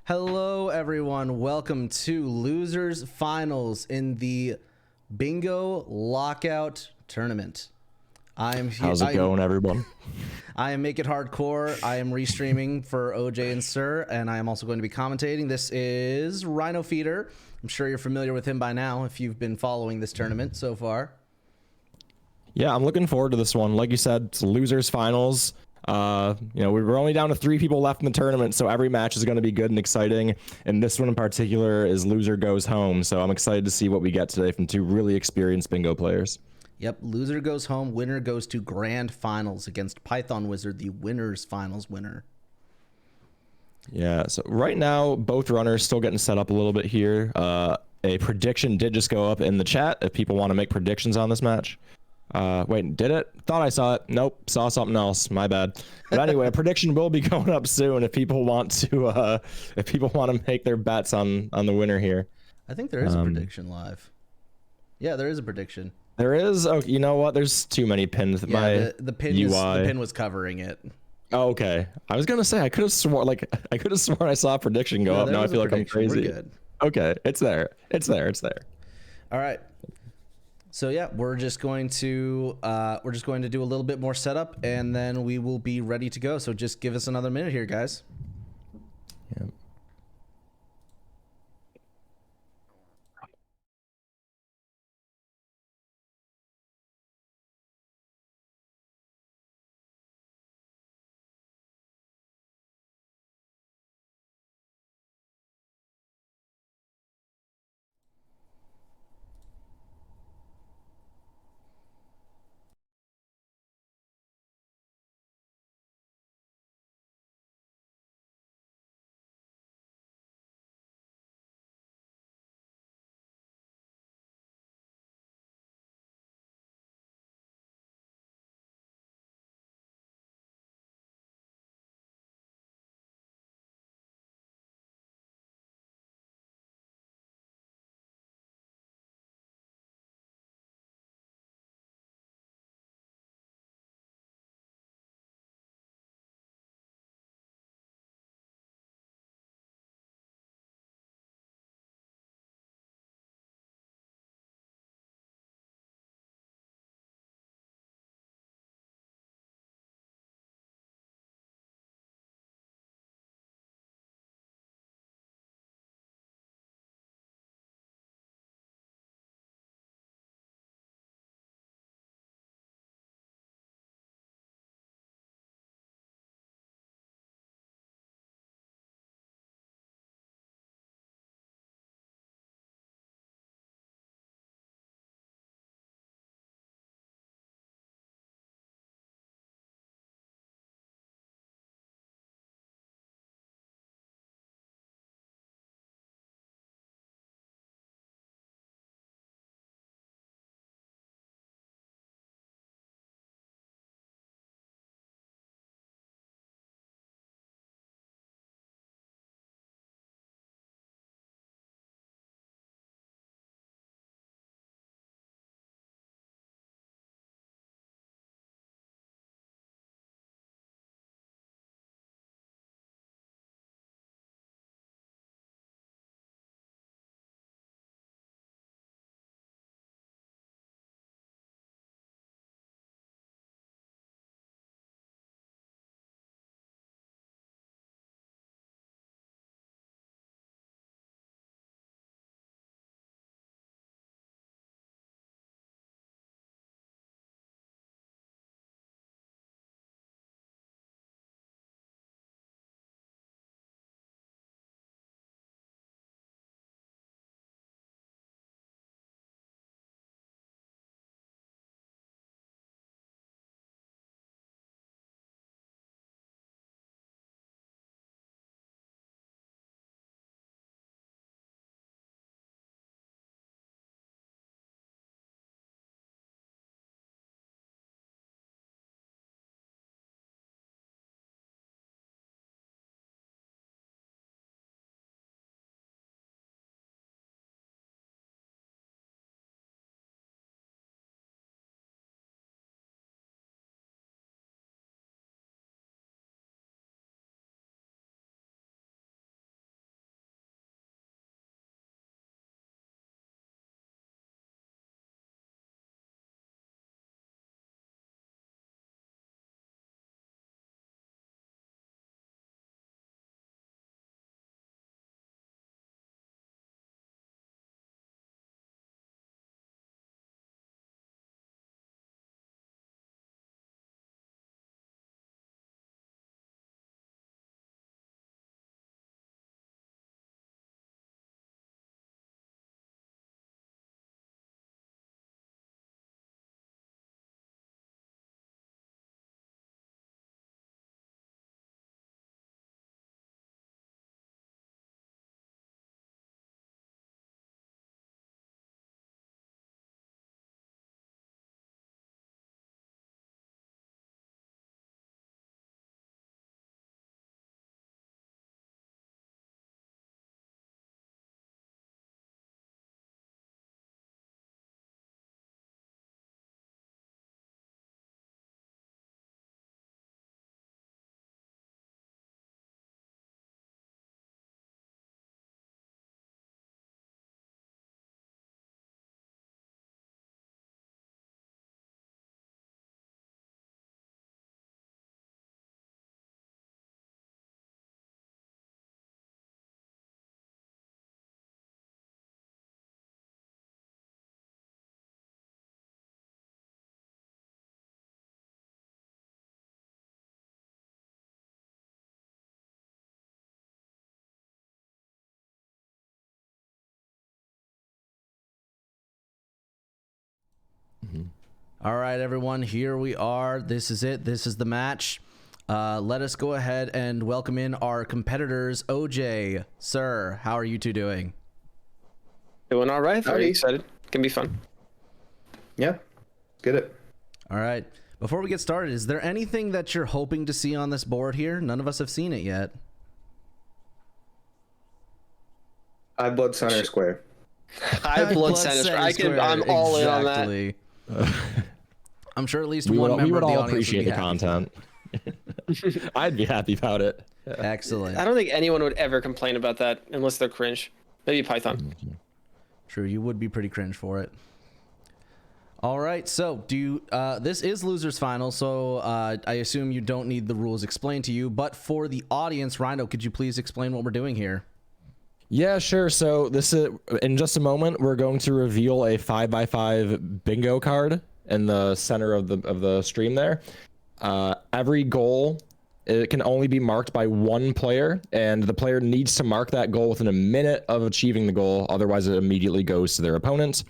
Hello, everyone. Welcome to Losers Finals in the Bingo Lockout Tournament. How's it going, everyone? I am Make It Hardcore. I am restreaming for OJ and Sir, and I am also going to be commentating. This is Rhino Feeder. I'm sure you're familiar with him by now if you've been following this tournament so far. Yeah, I'm looking forward to this one. Like you said, it's Losers Finals. We're only down to 3 people left in the tournament, so every match is going to be good and exciting. And this one in particular is loser goes home. So I'm excited to see what we get today from 2 really experienced bingo players. Yep, loser goes home, winner goes to grand finals against Python Wizard, the winners finals winner. Yeah, so right now, both runners still getting set up a little bit here. A prediction did just go up in the chat if people want to make predictions on this match. Wait, did it? Thought I saw it. Nope, saw something else. My bad. But anyway, a prediction will be going up soon if people want to make their bets on the winner here. I think there is a prediction live. Yeah, there is a prediction. There is. Oh, you know what? There's too many pins. Yeah, the pin UI. the pin was covering it. Oh, okay. I was gonna say I could have sworn I saw a prediction go up. Now I feel like I'm crazy. We're good. Okay, it's there. It's there. All right. So yeah, we're just going to do a little bit more setup, and then we will be ready to go. So just give us another minute here, guys. Yeah. All right, everyone, here we are. This is it. This is the match. Let us go ahead and welcome in our competitors. OJ, Sir, how are you two doing? Doing all right. Very excited. Can be fun. Yeah, get it. All right. Before we get started, is there anything that you're hoping to see on this board here? None of us have seen it yet. High blood center square. High blood center. I'm all in on that. I'm sure at least one member of the audience appreciate would be the content. I'd be happy about it. Excellent. I don't think anyone would ever complain about that unless they're cringe. Maybe Python. True, you would be pretty cringe for it. All right, so do you, this is losers final, so I assume you don't need the rules explained to you, but for the audience, Rhino, could you please explain what we're doing here? Yeah, sure. So this is, in just a moment, we're going to reveal a 5x5 bingo card in the center of the stream there. Every goal, it can only be marked by one player, and the player needs to mark that goal within a minute of achieving the goal. Otherwise, it immediately goes to their opponent.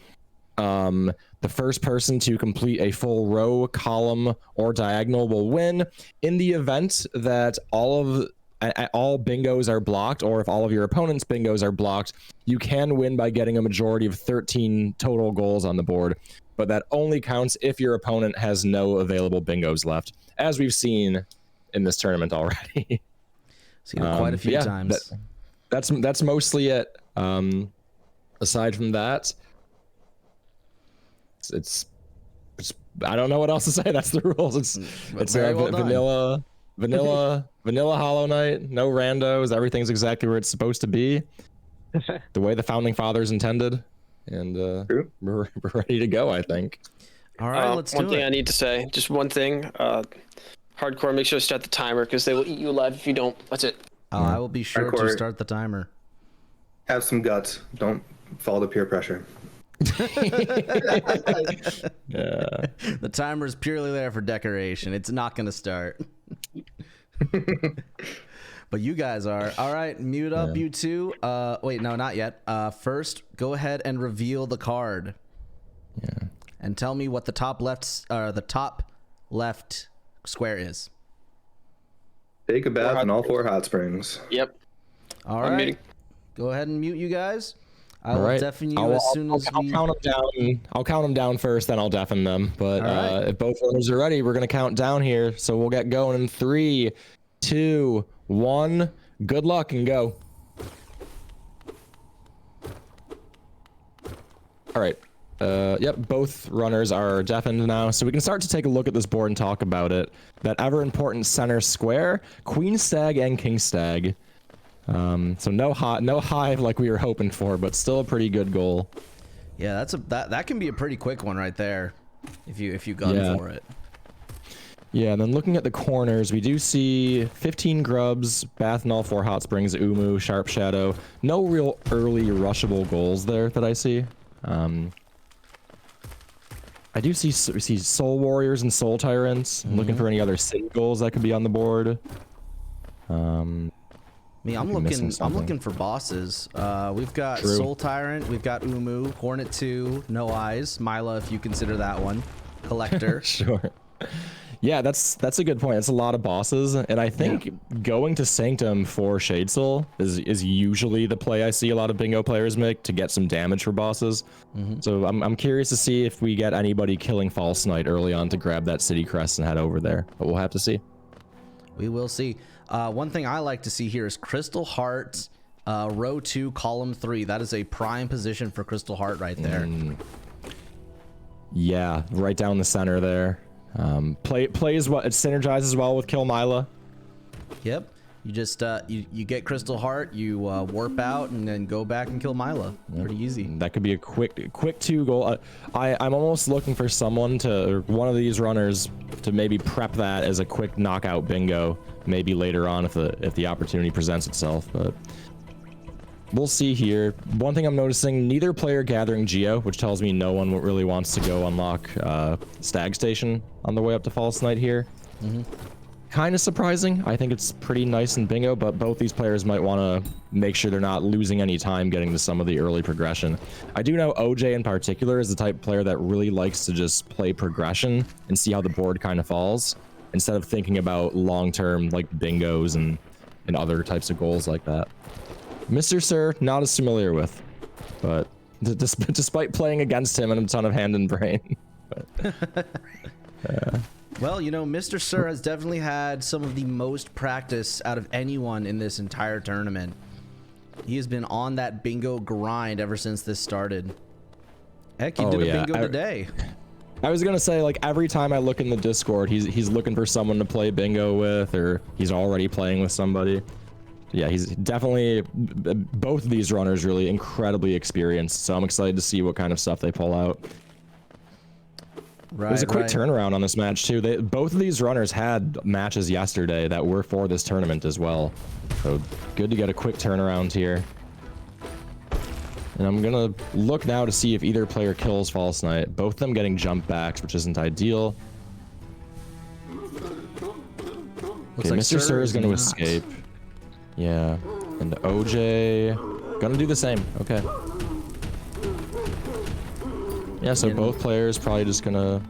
The first person to complete a full row, column, or diagonal will win. In the event that all bingos are blocked, or if all of your opponent's bingos are blocked, you can win by getting a majority of 13 total goals on the board. But that only counts if your opponent has no available bingos left, as we've seen in this tournament already. Seen it quite a few times. That's mostly it. Aside from that, it's I don't know what else to say. That's the rules. It's well vanilla Hollow Knight, no randos. Everything's exactly where it's supposed to be, the way the founding fathers intended, and we're ready to go, I think. All right, let's do it. One thing I need to say, just one thing. Hardcore, make sure to start the timer because they will eat you alive if you don't. That's it. I will be sure to start the timer. Have some guts. Don't fall to peer pressure. Yeah. The timer is purely there for decoration. It's not going to start. But you guys are. All right, mute up, you two. Wait, no, not yet. First, go ahead and reveal the card. Yeah. And tell me what the top left square is. Take a bath in all 4 hot springs. Yep. All right. Go ahead and mute you guys. I will deafen you as soon as we... I'll count them down first, then I'll deafen them. But if both runners are ready, we're going to count down here. So we'll get going in 3, 2, 1. Good luck and go. All right. Yep, both runners are deafened now, so we can start to take a look at this board and talk about it. That ever-important center square, Queen Stag and King Stag. So no hive like we were hoping for, but still a pretty good goal. Yeah, that can be a pretty quick one right there, if you gun for it. Yeah, and then looking at the corners, we do see 15 grubs, bath in all 4 hot springs, Umu, Sharp Shadow. No real early rushable goals there that I see. I do see Soul Warriors and Soul Tyrants. I'm looking for any other city goals that could be on the board. I'm looking for bosses. We've got Soul Tyrant, we've got Umu, Hornet 2, No Eyes, Myla if you consider that one, Collector. Sure. Yeah, that's a good point. It's a lot of bosses, and I think going to Sanctum for Shade Soul is usually the play I see a lot of bingo players make to get some damage for bosses. So I'm curious to see if we get anybody killing False Knight early on to grab that city crest and head over there, but we'll have to see. We will see. One thing I like to see here is Crystal Heart, row 2, column 3. That is a prime position for Crystal Heart right there. Yeah, right down the center there. Plays what it synergizes well with Kill Myla. Yep. You just you get Crystal Heart, you warp out, and then go back and kill Myla. Pretty easy. That could be a quick 2 goal. I'm almost looking for one of these runners to maybe prep that as a quick knockout bingo, maybe later on if the opportunity presents itself. But we'll see here. One thing I'm noticing: neither player gathering Geo, which tells me no one really wants to go unlock Stag Station on the way up to False Knight here. kind of surprising. I think it's pretty nice in bingo, but both these players might want to make sure they're not losing any time getting to some of the early progression. I do know OJ in particular is the type of player that really likes to just play progression and see how the board kind of falls instead of thinking about long-term like bingos and other types of goals like that. MrSir, not as familiar with, but despite playing against him and a ton of hand and brain. But, Well, you know, MrSir has definitely had some of the most practice out of anyone in this entire tournament. He has been on that bingo grind ever since this started. Heck, he did a bingo today. I was gonna say, like, every time I look in the Discord, he's looking for someone to play bingo with, or he's already playing with somebody. Yeah, he's definitely, both of these runners really incredibly experienced, so I'm excited to see what kind of stuff they pull out. Right, There's a quick turnaround on this match too. Both of these runners had matches yesterday that were for this tournament as well. So good to get a quick turnaround here. And I'm gonna look now to see if either player kills False Knight. Both of them getting jump backs, which isn't ideal. Okay, like MrSir is gonna escape. Yeah, and OJ gonna do the same. Okay. Yeah, so both players probably just gonna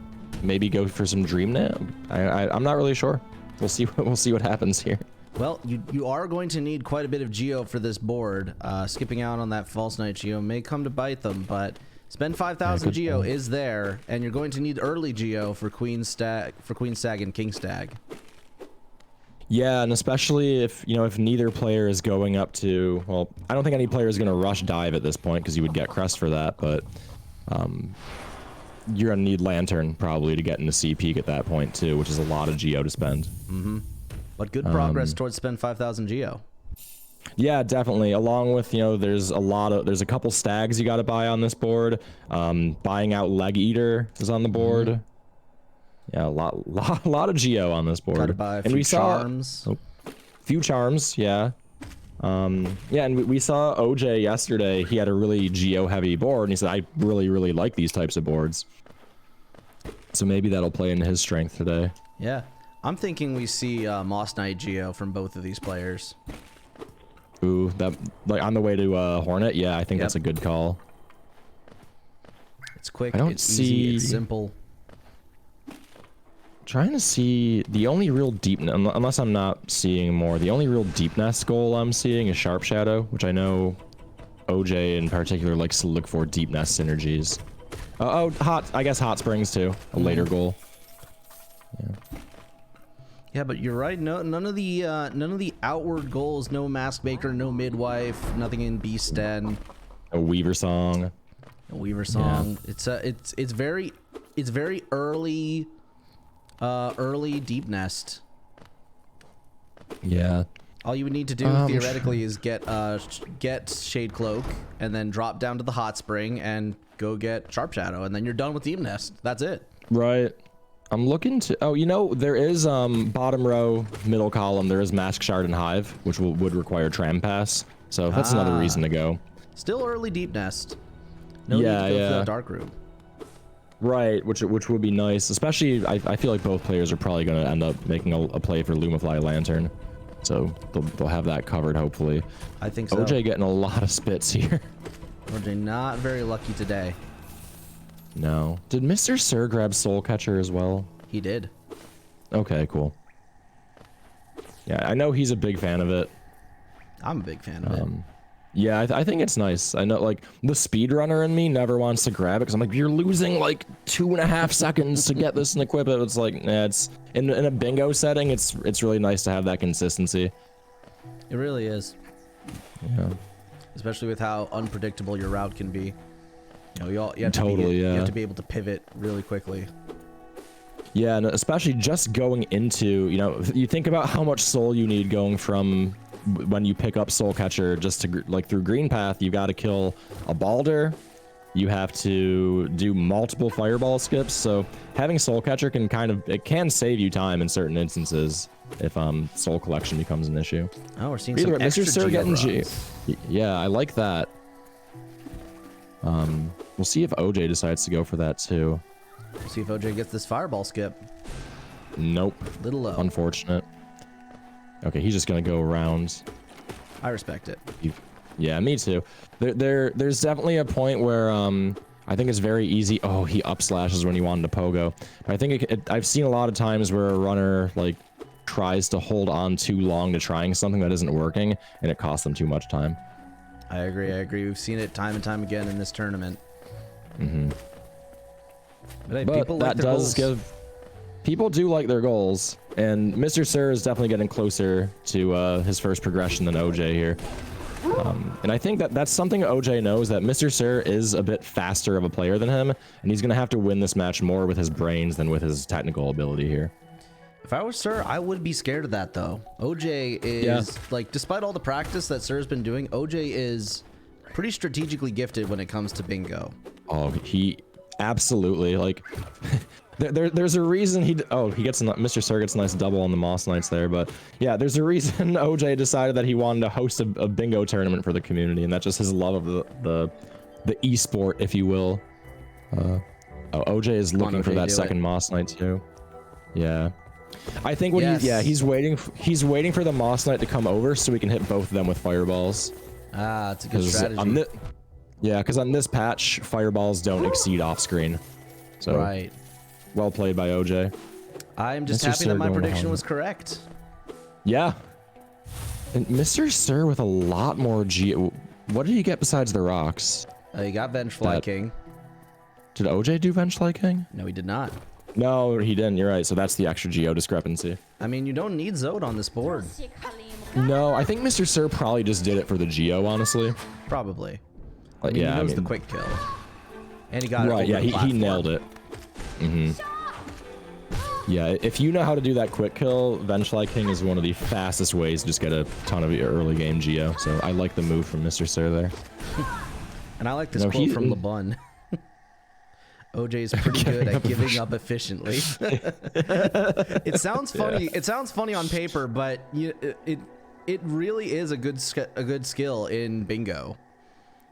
maybe go for some dream nap. I'm not really sure. We'll see. We'll see what happens here. Well, you are going to need quite a bit of geo for this board. Skipping out on that False Knight geo may come to bite them, but spend 5,000 geo is there, and you're going to need early geo for Queen Stag, and King Stag. Yeah, and especially if, you know, if neither player is going up to, well, I don't think any player is going to rush dive at this point because you would get crest for that, but you're going to need Lantern probably to get into C peak at that point too, which is a lot of geo to spend. Mm-hmm. But good progress towards spend 5,000 geo. Yeah, definitely. Along with, you know, there's a couple stags you got to buy on this board. Buying out Leg Eater is on the board. Mm-hmm. Yeah, a lot of geo on this board. Gotta buy a few charms. Few charms, yeah. Yeah, and we saw OJ yesterday. He had a really geo-heavy board, and he said, I really, really like these types of boards. So maybe that'll play into his strength today. Yeah. I'm thinking we see Moss Knight geo from both of these players. Ooh, that, like, on the way to Hornet? Yeah, I think that's a good call. It's quick, it's easy, it's simple. Trying to see the only real deep, unless I'm not seeing more, the only real deep nest goal I'm seeing is Sharp Shadow, which I know OJ in particular likes to look for deep nest synergies. I guess Hot Springs too, a later goal. Yeah. Yeah, but you're right. None of the outward goals. No Mask Maker, no Midwife, nothing in Beast Den. A Weaver Song. A Weaver Song. Yeah. It's very early. Early deep nest. Yeah. All you would need to do theoretically is get Shade Cloak and then drop down to the Hot Spring and go get Sharp Shadow, and then you're done with deep nest. That's it. Right. I'm looking to. Oh, you know, there is bottom row, middle column. There is Mask Shard and Hive, which would require Tram Pass. So that's another reason to go. Still early deep nest. No need to go through that dark room. Right, which would be nice, especially I feel like both players are probably going to end up making a play for Lumify Lantern, so they'll have that covered hopefully. I think so. OJ getting a lot of spits here. OJ not very lucky today. No. Did MrSir grab Soul Catcher as well? He did. Okay, cool. Yeah, I know he's a big fan of it. I'm a big fan of it. Yeah, I think it's nice. I know, like, the speedrunner in me never wants to grab it because I'm like, you're losing like 2.5 seconds to get this and equip it. It's like, nah, it's in a bingo setting. It's really nice to have that consistency. It really is. Yeah. Especially with how unpredictable your route can be. You know, you have to be able to pivot really quickly. Yeah, and especially just going into, you know, you think about how much soul you need going from when you pick up Soul Catcher just to, like, through Green Path, you've got to kill a Balder. You have to do multiple fireball skips. So having Soul Catcher can save you time in certain instances if soul collection becomes an issue. Oh, we're seeing some extra MrSir getting G. Yeah, I like that. We'll see if OJ decides to go for that too. We'll see if OJ gets this fireball skip. Nope. Little low. Unfortunate. Okay, he's just gonna go around. I respect it. Yeah, me too. There's definitely a point where I think it's very easy. Oh, he up slashes when he wanted to pogo. But I think I've seen a lot of times where a runner like tries to hold on too long to trying something that isn't working, and it costs them too much time. I agree. We've seen it time and time again in this tournament. Mm-hmm. But, hey, But people like that their does goals. give people do like their goals, and MrSir is definitely getting closer to his first progression than OJ here. And I think that's something OJ knows, that MrSir is a bit faster of a player than him, and he's gonna have to win this match more with his brains than with his technical ability here. If I was Sir, I would be scared of that though. OJ is like, despite all the practice that Sir's been doing, OJ is pretty strategically gifted when it comes to bingo. Oh, he absolutely, like there's a reason he gets MrSir gets a nice double on the Moss Knights there, but yeah, there's a reason OJ decided that he wanted to host a bingo tournament for the community, and that's just his love of the esport, if you will. OJ is looking for that second Moss Knight too. Yeah. I think when he's waiting for the Moss Knight to come over so we can hit both of them with fireballs. Ah, it's a good strategy. Because on this patch, fireballs don't exceed off screen. So right. Well played by OJ. I'm just happy that my prediction was correct. Yeah. And MrSir with a lot more what did he get besides the rocks? He got Vengefly King. Did OJ do Vengefly King? No, he did not. No, he didn't. You're right. So that's the extra Geo discrepancy. I mean, you don't need Zode on this board. No, I think MrSir probably just did it for the Geo, honestly. Probably. Like, He knows the quick kill. And he got it. Right, yeah, he nailed it. Mm-hmm. Yeah, if you know how to do that quick kill, Vengefly King is one of the fastest ways to just get a ton of your early game Geo. So I like the move from MrSir there. And I like this quote from LeBun. OJ is pretty good at giving up efficiently. It sounds funny. Yeah. It sounds funny on paper, but it really is a good skill in bingo.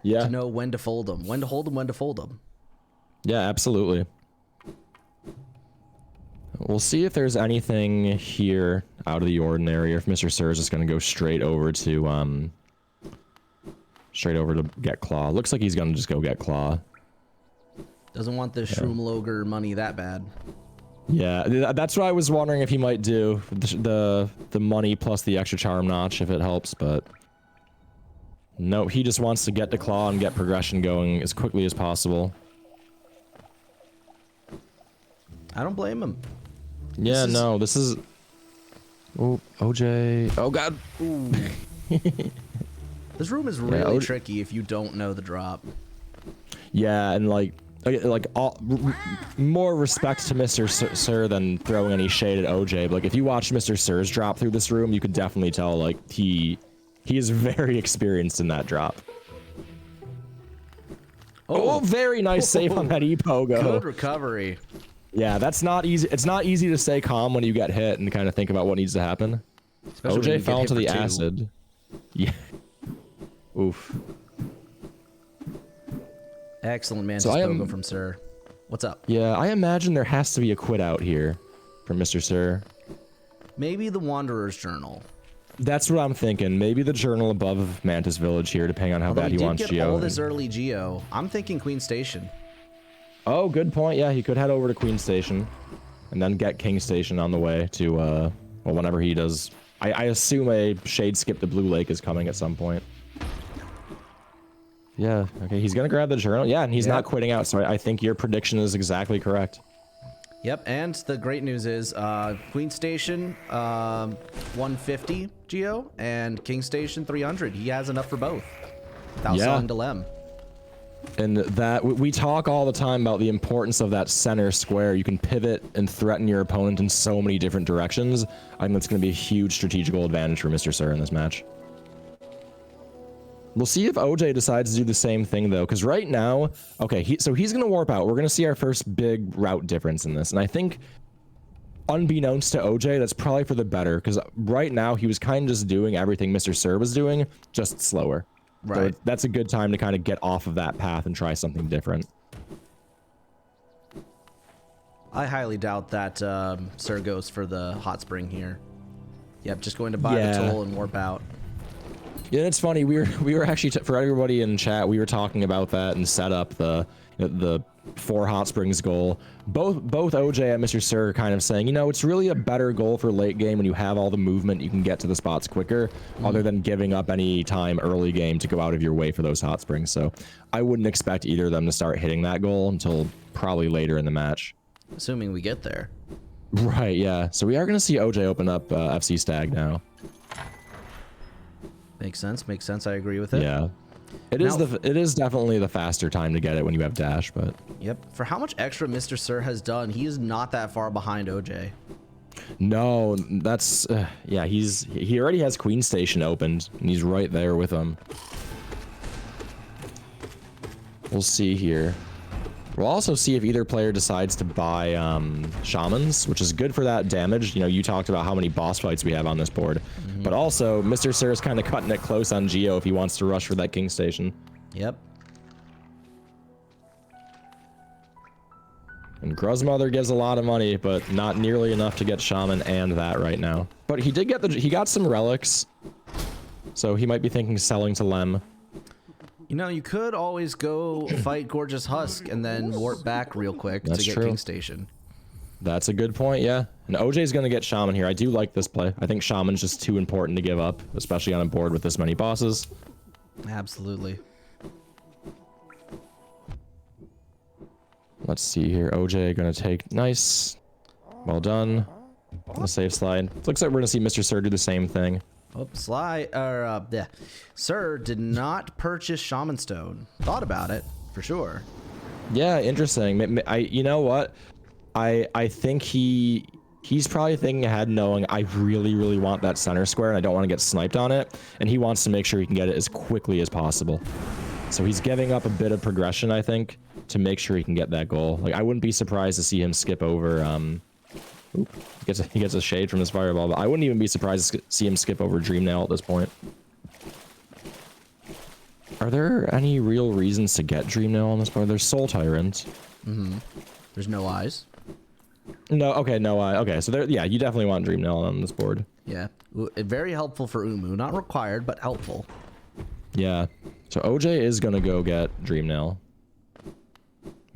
Yeah. To know when to fold them, when to hold them, when to fold them. Yeah, absolutely. We'll see if there's anything here out of the ordinary, or if MrSir is just going to go straight over to get Claw. Looks like he's going to just go get Claw. Doesn't want the Shroomloger money that bad. Yeah, that's what I was wondering if he might do. The money plus the extra charm notch, if it helps, but no, he just wants to get to Claw and get progression going as quickly as possible. I don't blame him. Yeah, this is... Oh, OJ... Oh, God! Ooh. This room is really tricky if you don't know the drop. Yeah, and more respect to MrSir than throwing any shade at OJ, but like, if you watch MrSir's drop through this room, you could definitely tell, like, he is very experienced in that drop. Oh, very nice save on that E-Pogo. Good recovery. Yeah, that's not easy. It's not easy to stay calm when you get hit and kind of think about what needs to happen. Especially OJ fell into the acid. Yeah. Oof. Excellent Mantis Pogo from Sir. What's up? Yeah, I imagine there has to be a quit out here from MrSir. Maybe the Wanderer's Journal. That's what I'm thinking. Maybe the journal above Mantis Village here, depending on how bad he wants Geo. He did get all this early Geo. I'm thinking Queen Station. Oh, good point. Yeah, he could head over to Queen Station and then get King Station on the way to, well, whenever he does. I assume a Shade Skip to Blue Lake is coming at some point. Yeah, okay, he's gonna grab the journal. Yeah, and he's not quitting out, so I think your prediction is exactly correct. Yep, and the great news is Queen Station 150 Geo and King Station 300. He has enough for both without selling Dilem. And that we talk all the time about the importance of that center square. You can pivot and threaten your opponent in so many different directions. I think that's going to be a huge strategical advantage for MrSir in this match. We'll see if OJ decides to do the same thing, though, because right now, okay, so he's going to warp out. We're going to see our first big route difference in this, and I think, unbeknownst to OJ, that's probably for the better, because right now he was kind of just doing everything MrSir was doing, just slower. Right. So that's a good time to kind of get off of that path and try something different. I highly doubt that Sir goes for the hot spring here. Yep, just going to buy the toll and warp out. Yeah, it's funny. We were actually for everybody in chat. We were talking about that and set up the 4 hot springs goal. Both OJ and MrSir are kind of saying, you know, it's really a better goal for late game when you have all the movement, you can get to the spots quicker, other than giving up any time early game to go out of your way for those hot springs. So I wouldn't expect either of them to start hitting that goal until probably later in the match. Assuming we get there. Right, yeah. So we are going to see OJ open up FC Stag now. Makes sense. Makes sense. I agree with it. Yeah. It is definitely the faster time to get it when you have dash, but yep. For how much extra MrSir has done, he is not that far behind OJ. no, that's yeah, he already has Queen Station opened and he's right there with him. We'll see here. We'll also see if either player decides to buy shamans, which is good for that damage. You know, you talked about how many boss fights we have on this board, but also MrSir is kind of cutting it close on Geo if he wants to rush for that King Station. Yep. And Gruzmother gives a lot of money, but not nearly enough to get shaman and that right now. But he did get he got some relics, so he might be thinking selling to Lem. You know, you could always go fight Gorgeous Husk and then warp back real quick to get King Station. That's a good point, yeah. And OJ's going to get Shaman here. I do like this play. I think Shaman's just too important to give up, especially on a board with this many bosses. Absolutely. Let's see here. OJ going to take... Nice. Well done. On the safe slide. Looks like we're going to see MrSir do the same thing. Oh, yeah. Sir did not purchase Shaman Stone. Thought about it, for sure. Yeah, interesting. You know what? I think he's probably thinking ahead, knowing I really, really want that center square and I don't want to get sniped on it. And he wants to make sure he can get it as quickly as possible. So he's giving up a bit of progression, I think, to make sure he can get that goal. Like, I wouldn't be surprised to see him skip over... Oop, he gets a shade from his fireball, but I wouldn't even be surprised to see him skip over Dream Nail at this point. Are there any real reasons to get Dream Nail on this board? There's Soul Tyrant. There's no eyes. No, okay, no eye. Okay, so there, yeah, you definitely want Dream Nail on this board. Yeah, very helpful for Umu. Not required, but helpful. Yeah, so OJ is gonna go get Dream Nail.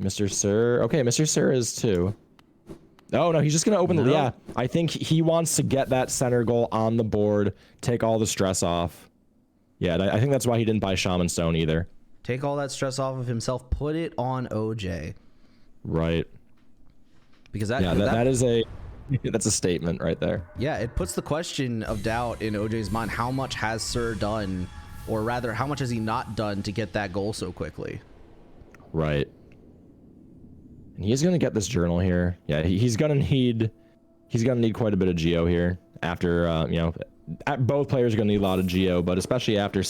MrSir, okay, MrSir is too. Oh, no, he's just going to open the... Yeah, I think he wants to get that center goal on the board, take all the stress off. Yeah, I think that's why he didn't buy Shaman Stone either. Take all that stress off of himself, put it on OJ. Right. Because that... Yeah, that is a... That's a statement right there. Yeah, it puts the question of doubt in OJ's mind. How much has Sir done, or rather, how much has he not done to get that goal so quickly? Right. And he's gonna get this journal here. Yeah, he's gonna need quite a bit of geo here. After you know, both players are gonna need a lot of geo, but especially after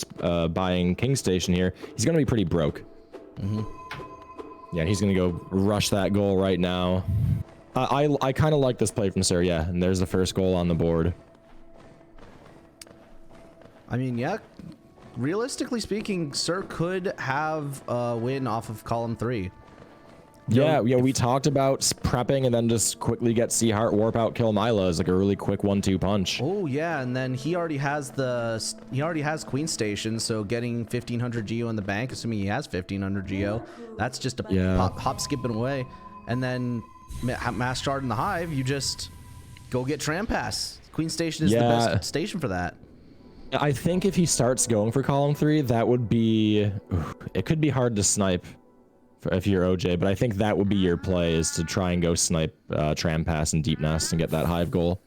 buying King Station here, he's gonna be pretty broke. Yeah, he's gonna go rush that goal right now. I kind of like this play from Sir. Yeah, and there's the first goal on the board. I mean, yeah. Realistically speaking, Sir could have a win off of column 3. Yeah, we talked about prepping and then just quickly get Sea Heart, warp out, kill Mila as like a really quick 1-2 punch. Oh yeah, and then he already has Queen Station, so getting 1500 geo in the bank, assuming he has 1500 geo, that's just a hop skipping away. And then Mass Shard in the Hive, you just go get Tram Pass. Queen Station is the best station for that. I think if he starts going for column 3, that would be... It could be hard to snipe if you're OJ, but I think that would be your play, is to try and go snipe Tram Pass and Deep Nest and get that Hive goal.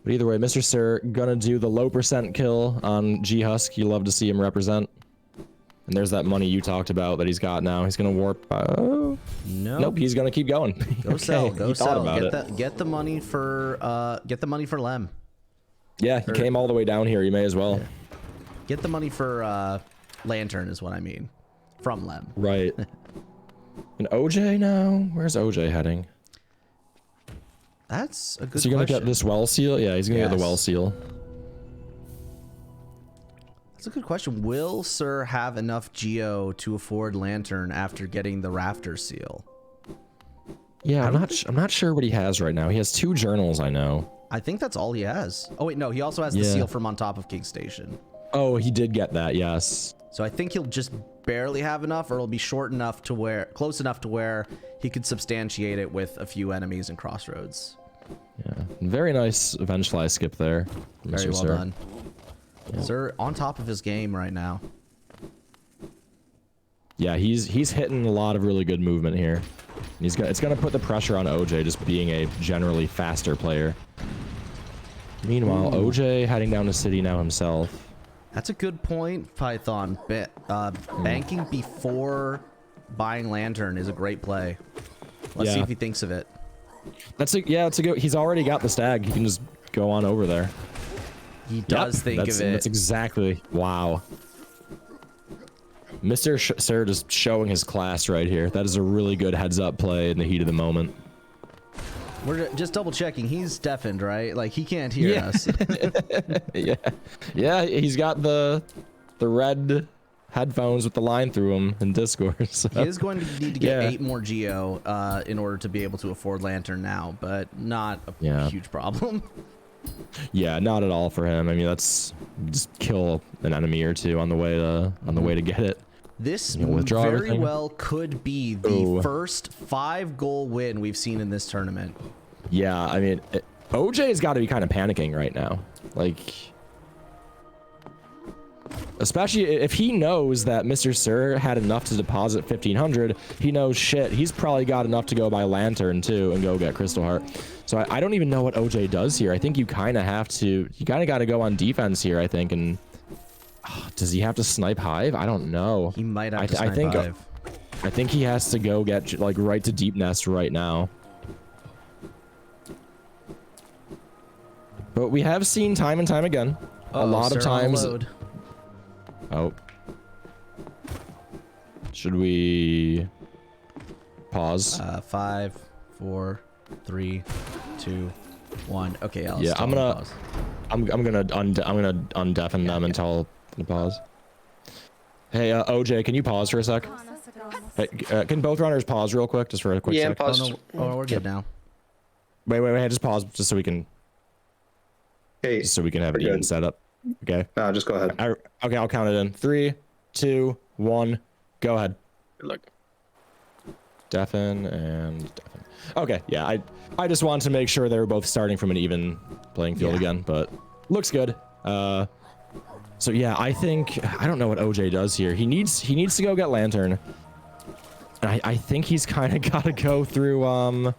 But either way, MrSir gonna do the low percent kill on G-Husk. You love to see him represent. And there's that money you talked about that he's got now. He's gonna warp... Nope, he's gonna keep going. Go sell, go sell. Get the money for Lem. Yeah, he came all the way down here. You may as well. Yeah. Get the money for Lantern is what I mean. From Lem. Right. And OJ now? Where's OJ heading? That's a good question. Is he gonna get this well seal? Yeah, he's gonna get the well seal. That's a good question. Will Sir have enough geo to afford Lantern after getting the Rafter seal? Yeah, I'm not sure what he has right now. He has 2 journals, I know. I think that's all he has. Oh wait, no, he also has the seal from on top of King Station. Oh, he did get that, yes. So I think he'll just barely have enough, or it'll be short enough to where, close enough to where he could substantiate it with a few enemies in Crossroads. Yeah, very nice Vengefly skip there. Very well Sir. done. Yeah. Sir on top of his game right now. Yeah, he's hitting a lot of really good movement here. It's gonna put the pressure on OJ just being a generally faster player. Meanwhile, OJ heading down to city now himself. That's a good point, Python. Banking before buying Lantern is a great play. Let's see if he thinks of it. That's a good. He's already got the stag. He can just go on over there. He does think of it. That's exactly. Wow. MrSir just showing his class right here. That is a really good heads-up play in the heat of the moment. We're just double checking. He's deafened, right? Like he can't hear us. yeah. He's got the red headphones with the line through them in Discord. So. He is going to need to get 8 more Geo in order to be able to afford Lantern now, but not a huge problem. Yeah, not at all for him. I mean, that's just kill an enemy or 2 on the way to get it. This very well could be the first 5-goal win we've seen in this tournament. Yeah, I mean, OJ has got to be kind of panicking right now. Like, especially if he knows that MrSir had enough to deposit 1,500, he knows shit. He's probably got enough to go buy Lantern too and go get Crystal Heart. So I don't even know what OJ does here. I think you kind of have to, you kind of got to go on defense here, I think. And does he have to snipe Hive? I don't know. He might have to snipe Hive. I think he has to go get like right to Deep Nest right now. But we have seen time and time again, a lot of times. Oh. Should we pause? 5, 4, 3, 2, 1. Okay, Alice. Yeah, I'm gonna undeafen them until the pause. Hey, OJ, can you pause for a sec? Hey, can both runners pause real quick, just for a quick sec? Pause. Oh, we're good now. Wait, just pause, just so we can. Hey, just so we can have it even set up. Okay. No, just go ahead. Okay, I'll count it in. 3, 2, 1, go ahead. Good luck. Deafen and deafen. Okay, yeah, I just wanted to make sure they were both starting from an even playing field again, but looks good. So yeah, I don't know what OJ does here. He needs to go get Lantern. And I think he's kind of got to go through oh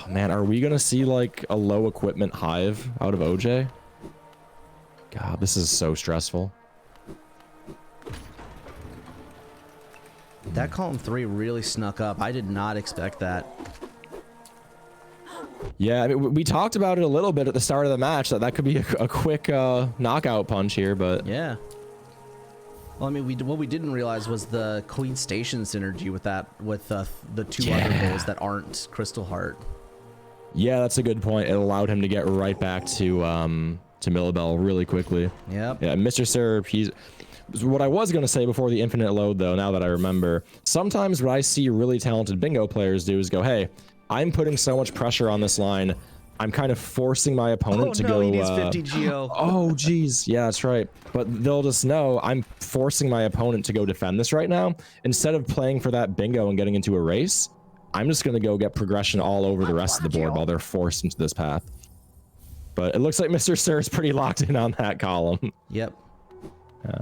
man, are we gonna see like a low equipment Hive out of OJ? God, this is so stressful. That column 3 really snuck up. I did not expect that. Yeah, I mean, we talked about it a little bit at the start of the match, that could be a quick knockout punch here, but... Yeah. Well, I mean, what we didn't realize was the Queen Station synergy with the 2 other goals that aren't Crystal Heart. Yeah, that's a good point. It allowed him to get right back to Millibel really quickly. Yep. Yeah, MrSir, he's... What I was going to say before the infinite load, though, now that I remember, sometimes what I see really talented bingo players do is go, hey, I'm putting so much pressure on this line, I'm kind of forcing my opponent to go... he needs 50 Geo. Oh, geez. Yeah, that's right. But they'll just know I'm forcing my opponent to go defend this right now. Instead of playing for that bingo and getting into a race, I'm just going to go get progression all over the rest of the board while they're forced into this path. But it looks like MrSir is pretty locked in on that column. Yep. Yeah.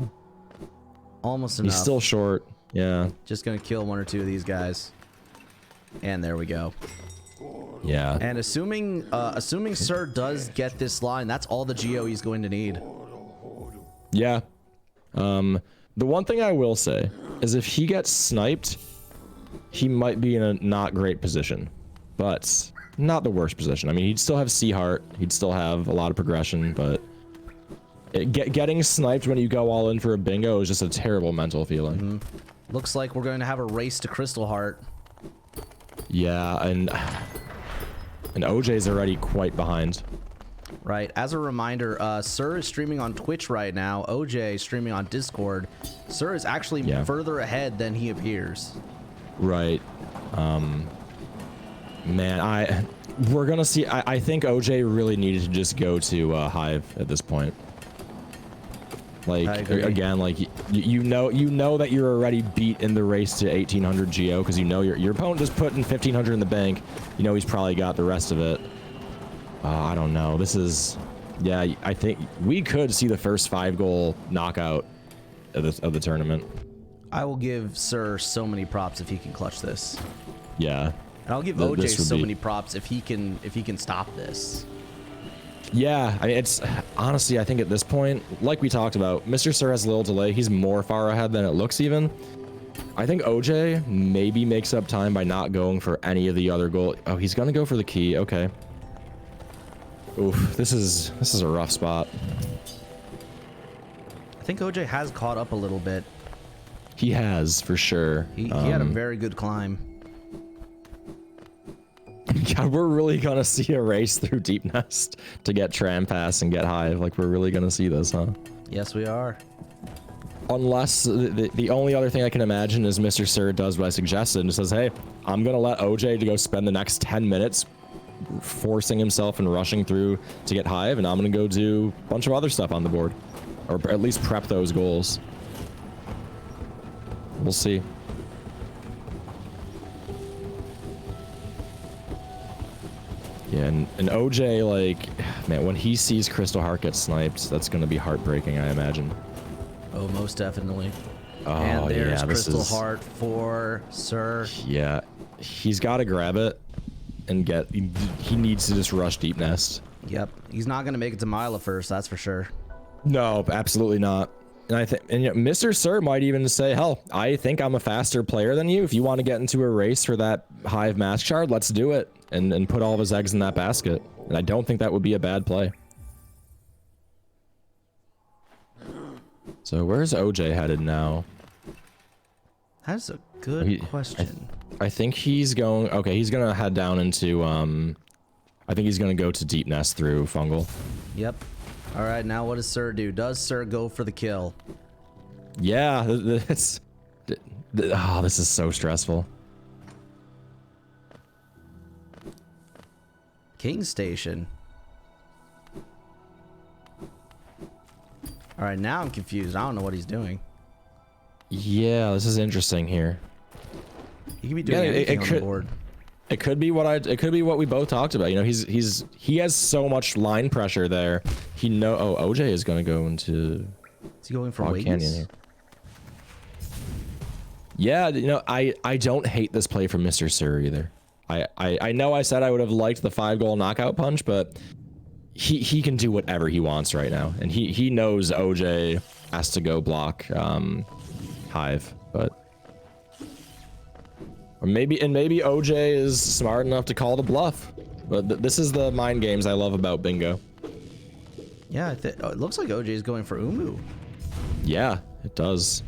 Almost enough. He's still short. Yeah. Just gonna kill 1 or 2 of these guys. And there we go. Yeah. And assuming Sir does get this line, that's all the Geo he's going to need. Yeah. The one thing I will say is if he gets sniped, he might be in a not great position. But not the worst position. I mean, he'd still have Sea Heart. He'd still have a lot of progression, but... Getting sniped when you go all in for a bingo is just a terrible mental feeling. Looks like we're going to have a race to Crystal Heart. Yeah, and OJ's already quite behind. Right. As a reminder, Sir is streaming on Twitch right now. OJ is streaming on Discord. Sir is actually further ahead than he appears. Right. Man, we're gonna see. I think OJ really needed to just go to Hive at this point. Like again, like you know that you're already beat in the race to 1800 GO because you know your opponent just put in 1500 in the bank. You know he's probably got the rest of it. I don't know. This is, yeah. I think we could see the first 5-goal knockout of the tournament. I will give Sir so many props if he can clutch this. Yeah. And I'll give OJ so many props if he can stop this. Yeah, I mean, it's honestly, I think at this point, like we talked about, MrSir has a little delay. He's more far ahead than it looks even. I think OJ maybe makes up time by not going for any of the other goal. Oh, he's gonna go for the key. Okay. Oof, this is a rough spot. I think OJ has caught up a little bit. He has, for sure. He had a very good climb. God, we're really gonna see a race through Deep Nest to get Tram Pass and get Hive. Like, we're really gonna see this, huh? Yes, we are. Unless the only other thing I can imagine is MrSir does what I suggested and says, hey, I'm gonna let OJ to go spend the next 10 minutes forcing himself and rushing through to get Hive, and I'm gonna go do a bunch of other stuff on the board. Or at least prep those goals. We'll see. Yeah, and OJ, like, man, when he sees Crystal Heart get sniped, that's going to be heartbreaking, I imagine. Oh, most definitely. Oh, and there's yeah, Crystal Heart for Sir. Yeah, he's got to grab it and get... He needs to just rush Deep Nest. Yep, he's not going to make it to Mila first, that's for sure. No, absolutely not. And I think, and you know, MrSir might even say, hell, I think I'm a faster player than you. If you want to get into a race for that Hive Mask Shard, let's do it. And put all of his eggs in that basket. And I don't think that would be a bad play. So where's OJ headed now? That's a good question. I think he's going... Okay, he's going to head down into... I think he's going to go to Deep Nest through Fungal. Yep. All right, now what does Sir do? Does Sir go for the kill? Yeah, this is so stressful. King Station. All right, now I'm confused. I don't know what he's doing. Yeah, this is interesting here. He could be doing anything on the board. It could be what we both talked about. You know, he has so much line pressure there. OJ is going to go into... Is he going for Fog Canyon here. Yeah, you know, I don't hate this play from MrSir either. I know I said I would have liked the 5-goal knockout punch, but he can do whatever he wants right now, and he knows OJ has to go block Hive, but maybe OJ is smart enough to call the bluff. But this is the mind games I love about bingo. Yeah, it looks like OJ is going for Umu. Yeah, it does.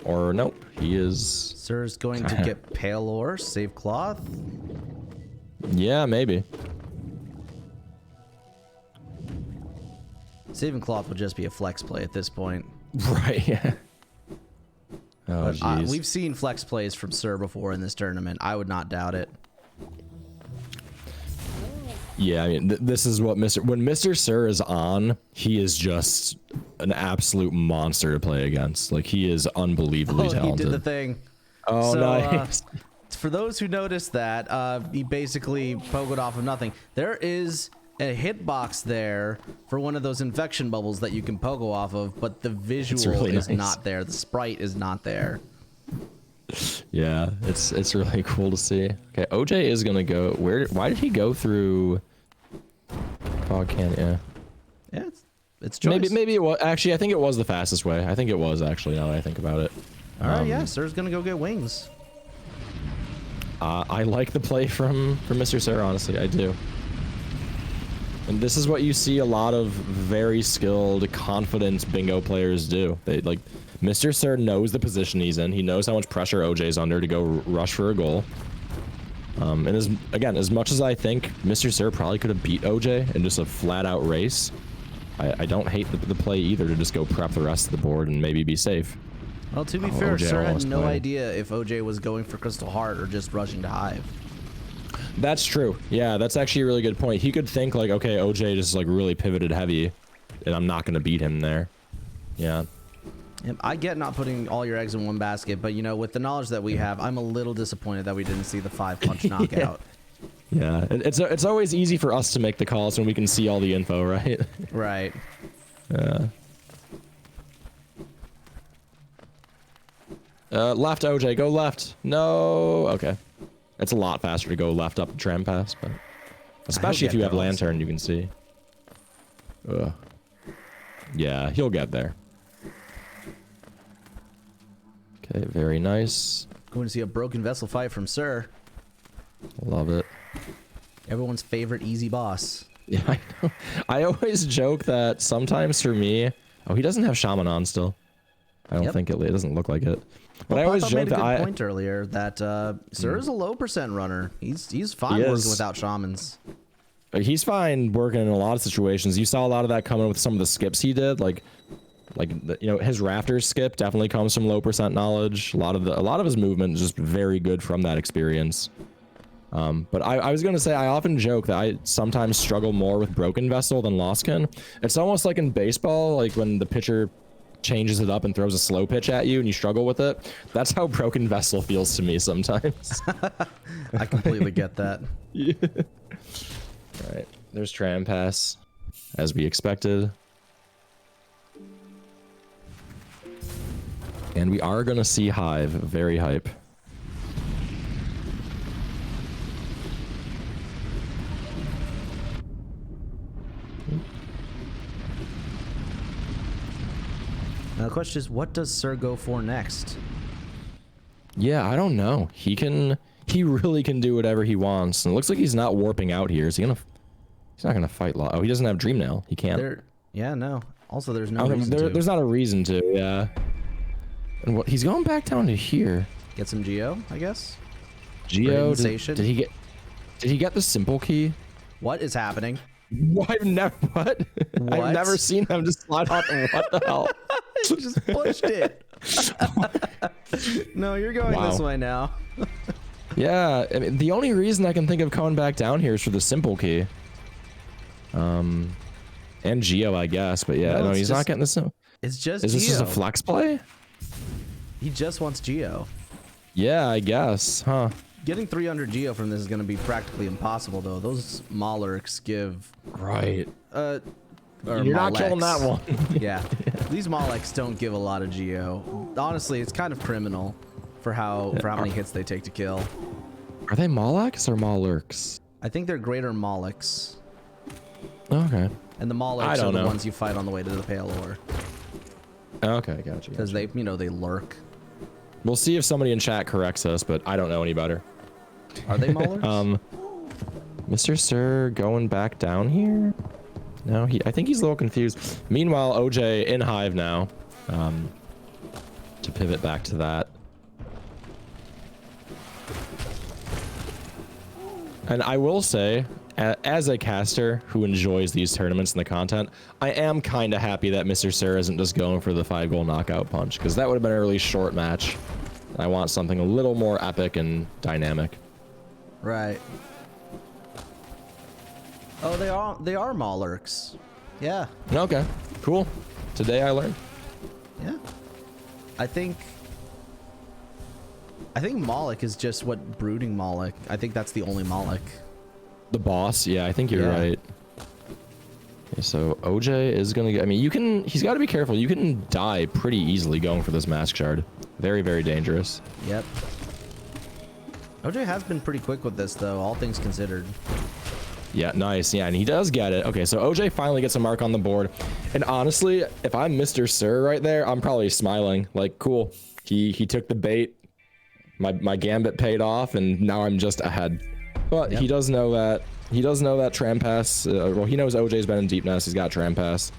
Or nope, he is... Sir's going to get Pale Ore, save Cloth. Yeah, maybe. Saving Cloth would just be a flex play at this point. Right, yeah. Oh, jeez. We've seen flex plays from Sir before in this tournament. I would not doubt it. Yeah, I mean, this is what when MrSir is on, he is just an absolute monster to play against. Like, he is unbelievably talented. He did the thing. Oh, so, nice. For those who noticed that, he basically pogoed off of nothing. There is a hitbox there for one of those infection bubbles that you can pogo off of, but the visual really is nice. not there. The sprite is not there. Yeah, it's really cool to see. Okay, OJ is gonna go. Why did he go through Fog Canyon? Yeah, it's choice. Maybe it was. Actually, I think it was the fastest way. I think it was actually. Now that I think about it. All right, yeah, Sir's gonna go get wings. I like the play from MrSir. Honestly, I do. And this is what you see a lot of very skilled, confident bingo players do. They like MrSir knows the position he's in. He knows how much pressure OJ's under to go rush for a goal. And as much as I think MrSir probably could have beat OJ in just a flat-out race, I don't hate the play either to just go prep the rest of the board and maybe be safe. Well, to be fair, Sir had no idea if OJ was going for Crystal Heart or just rushing to Hive. That's true. Yeah, that's actually a really good point. He could think like, okay, OJ just like really pivoted heavy, and I'm not gonna beat him there. Yeah. I get not putting all your eggs in one basket, but you know, with the knowledge that we have, I'm a little disappointed that we didn't see the 5-punch knockout. Yeah, it's always easy for us to make the calls when we can see all the info, right? Right. Yeah. Left, OJ, go left. No. Okay. It's a lot faster to go left up the tram pass, but especially if you have lantern, you can see. Ugh. Yeah, he'll get there. Okay, very nice. Going to see a broken vessel fight from Sir. Love it. Everyone's favorite easy boss. Yeah, I know. I always joke that sometimes for me, oh, he doesn't have shaman on still. I don't think it doesn't look like it. But well, I always joke that I made a good point earlier that Sir is a low percent runner. He's fine working without shamans. He's fine working in a lot of situations. You saw a lot of that coming with some of the skips he did, like you know, his rafters skip definitely comes from low percent knowledge. A lot of his movement is just very good from that experience. But I was gonna say, I often joke that I sometimes struggle more with broken vessel than Lostkin. It's almost like in baseball, like when the pitcher changes it up and throws a slow pitch at you and you struggle with it. That's how broken vessel feels to me sometimes. I completely get that. Yeah. All right, there's tram pass, as we expected. And we are gonna see Hive. Very hype. Now the question is, what does Sir go for next? Yeah, I don't know. He really can do whatever he wants. And it looks like he's not warping out here. Is he gonna? He's not gonna fight Law. Oh, he doesn't have Dream Nail. He can't. Yeah, no. Also, there's no reason to. There's not a reason to. Yeah. And what? He's going back down to here. Get some Geo, I guess. Geo. Did he get? Did he get the simple key? What is happening? I've never. What? I've never seen him just slide off. What the hell? He just pushed it. No, you're going this way now. Yeah, I mean, the only reason I can think of coming back down here is for the simple key. And Geo, I guess, but yeah, no, he's not getting the simple. It's just Is this just a flex play? He just wants Geo. Yeah, I guess, huh? Getting 300 Geo from this is going to be practically impossible, though. Those Maulurks give... Right. You're not killing that one. Yeah. These Molochs don't give a lot of Geo. Honestly, it's kind of criminal for how many hits they take to kill. Are they Molochs or Maulurks? I think they're greater Molochs. Okay. And the Maulurks are the ones you fight on the way to the Pale Ore. Okay, gotcha. Because they, you know, they lurk. We'll see if somebody in chat corrects us, but I don't know any better. Are they Maulurks? MrSir going back down here? No, I think he's a little confused. Meanwhile, OJ in Hive now. To pivot back to that. And I will say, as a caster who enjoys these tournaments and the content, I am kind of happy that MrSir isn't just going for the 5-goal knockout punch, because that would have been a really short match. I want something a little more epic and dynamic. Right. Oh, they are Maulurks. Yeah. Okay. Cool. Today I learned. Yeah. I think Moloch is just what Brooding Moloch. I think that's the only Moloch. The boss. Yeah, I think you're right. Okay, so OJ is gonna get. I mean, he's got to be careful. You can die pretty easily going for this mask shard. Very, very dangerous. Yep. OJ has been pretty quick with this, though, all things considered. Yeah, nice. Yeah, and he does get it. Okay, so OJ finally gets a mark on the board. And honestly, if I'm MrSir right there, I'm probably smiling. Like, cool. He took the bait. My gambit paid off, and now I'm just ahead. But he does know that. He does know that tram pass. Well, he knows OJ's been in deep nest. He's got tram pass.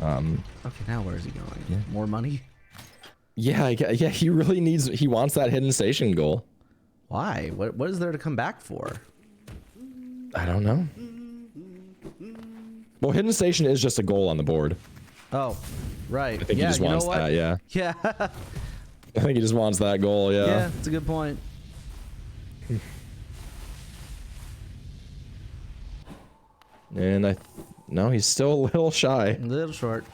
Okay, now where is he going? Yeah. More money? Yeah, he really needs. He wants that hidden station goal. Why? What is there to come back for? I don't know. Well, hidden station is just a goal on the board. Oh, right. I think he just wants that. Yeah. Yeah. I think he just wants that goal. Yeah. Yeah, it's a good point. And no, he's still a little shy. A little short.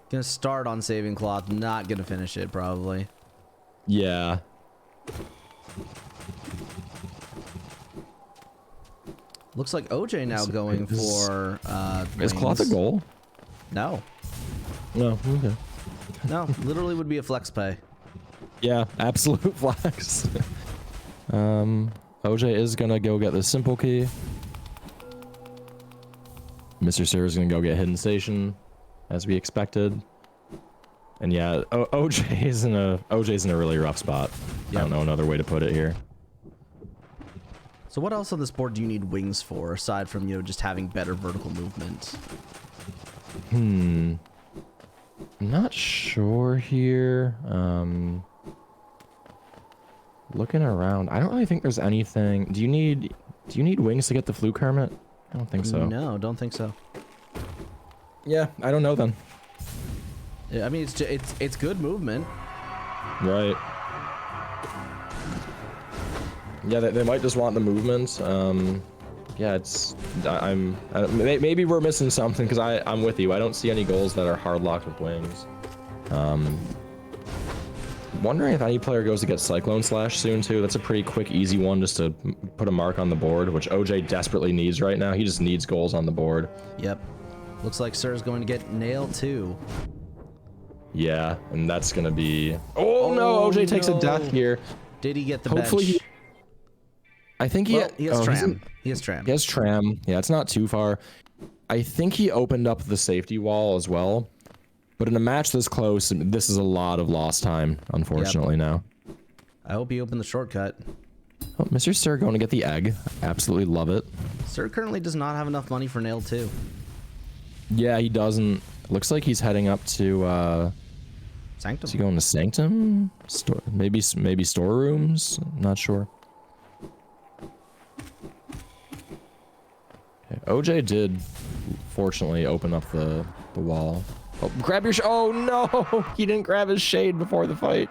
Gonna start on saving cloth, not gonna finish it probably. Yeah. Looks like OJ now going for Is cloth a wings. goal? No. No. Okay. No, literally would be a flex pay. Yeah, absolute flex. OJ is gonna go get the simple key. MrSir is gonna go get hidden station, as we expected. And yeah, OJ's in a really rough spot. I don't know another way to put it here. So what else on this board do you need wings for, aside from, you know, just having better vertical movement? I'm not sure here. Looking around, I don't really think there's anything. Do you need wings to get the fluke hermit? I don't think so. No, don't think so. Yeah, I don't know then. Yeah, I mean, it's good movement. Right. Yeah, they might just want the movement. Yeah, maybe we're missing something because I'm with you. I don't see any goals that are hard locked with wings. Wondering if any player goes to get Cyclone Slash soon too. That's a pretty quick, easy one just to put a mark on the board, which OJ desperately needs right now. He just needs goals on the board. Yep. Looks like Sir is going to get nailed too. Yeah, and that's gonna be. Oh no! OJ takes a death here. Did he get the Hopefully bench? I think Well, he has he's tram. He has tram. He has tram. Yeah, it's not too far. I think he opened up the safety wall as well. But in a match this close, this is a lot of lost time, unfortunately, now. I hope he opened the shortcut. Oh, MrSir going to get the egg. Absolutely love it. Sir currently does not have enough money for nail 2. Yeah, he doesn't. Looks like he's heading up to, Sanctum. is he going to Sanctum? Maybe storerooms? I'm not sure. Okay, OJ did, fortunately, open up the wall. Oh, grab your oh no! He didn't grab his shade before the fight.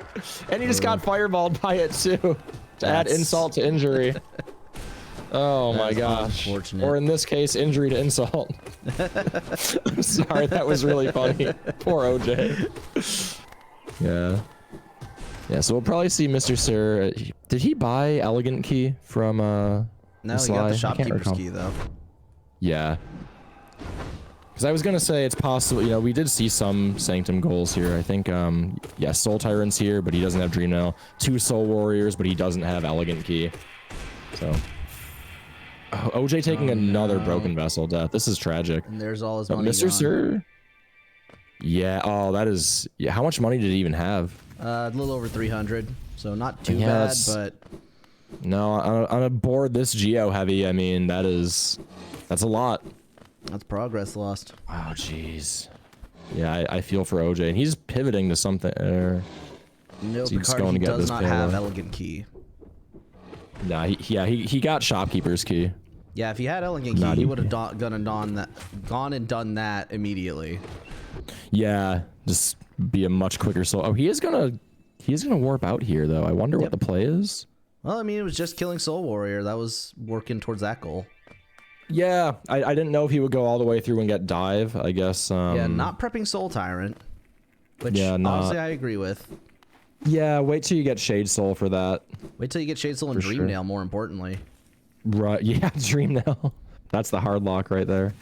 And he just got fireballed by it too. To add insult to injury. Oh my gosh. Unfortunate. Or in this case, injury to insult. I'm sorry, that was really funny. Poor OJ. Yeah. Yeah, so we'll probably see MrSir. Did he buy Elegant Key from No, he got Sly? the I can't shopkeeper's recall. key though. Yeah. Because I was going to say it's possible, you know, we did see some Sanctum goals here. I think, yeah, Soul Tyrant's here, but he doesn't have Dream Nail. 2 Soul Warriors, but he doesn't have Elegant Key. So. Oh, OJ taking another Broken Vessel death. This is tragic. And there's all his But money MrSir? Yeah, oh, that is... Yeah, how much money did he even have? A little over 300, so not too Yeah, bad, that's- but No, on a board this geo heavy, I mean, that's a lot. that's progress lost. Wow, jeez. Yeah, I feel for OJ, and he's pivoting to something. No, So he's Picard, going he to get does this not player. have Elegant Key. Nah, he got Shopkeeper's Key. Yeah, if he had Elegant Key, Not he even- would have gone and done that immediately. Yeah, just be a much quicker soul. Oh, he is gonna warp out here though. I wonder what the play is. Well, I mean, it was just killing Soul Warrior. That was working towards that goal. Yeah, I didn't know if he would go all the way through and get dive. I guess. Yeah, not prepping Soul Tyrant. Which, Yeah, not- honestly, I agree with. Yeah, wait till you get Shade Soul for that. Wait till you get Shade Soul and For Dream sure. Nail, more importantly. Right, yeah, Dream Nail. That's the hard lock right there.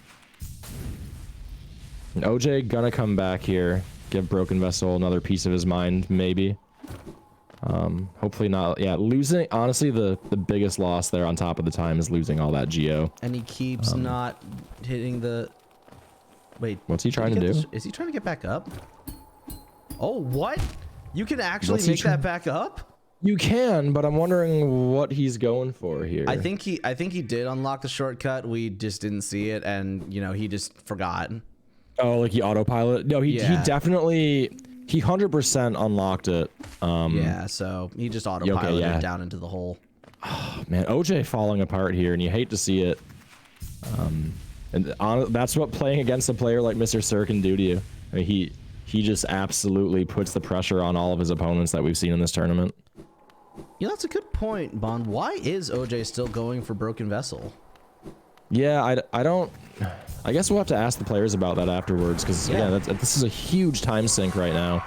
And OJ gonna come back here, give Broken Vessel another piece of his mind, maybe. Hopefully not. Yeah, losing, honestly, the biggest loss there on top of the time is losing all that Geo. And he keeps not hitting the... Wait. What's he did trying to get do? this- Is he trying to get back up? Oh, what? You can actually What's he make that back up? You can, but I'm wondering what he's going for here. I think he did unlock the shortcut. We just didn't see it, and you know he just forgot. Oh, like he autopilot? No, he Yeah. definitely, he 100% unlocked it. Yeah, so he just autopiloted yeah. down into the hole. Man, OJ falling apart here, and you hate to see it. And that's what playing against a player like MrSir can do to you. I mean, he just absolutely puts the pressure on all of his opponents that we've seen in this tournament. You know, that's a good point, Bond. Why is OJ still going for Broken Vessel? Yeah, I guess we'll have to ask the players about that afterwards, because again, this is a huge time sink right now,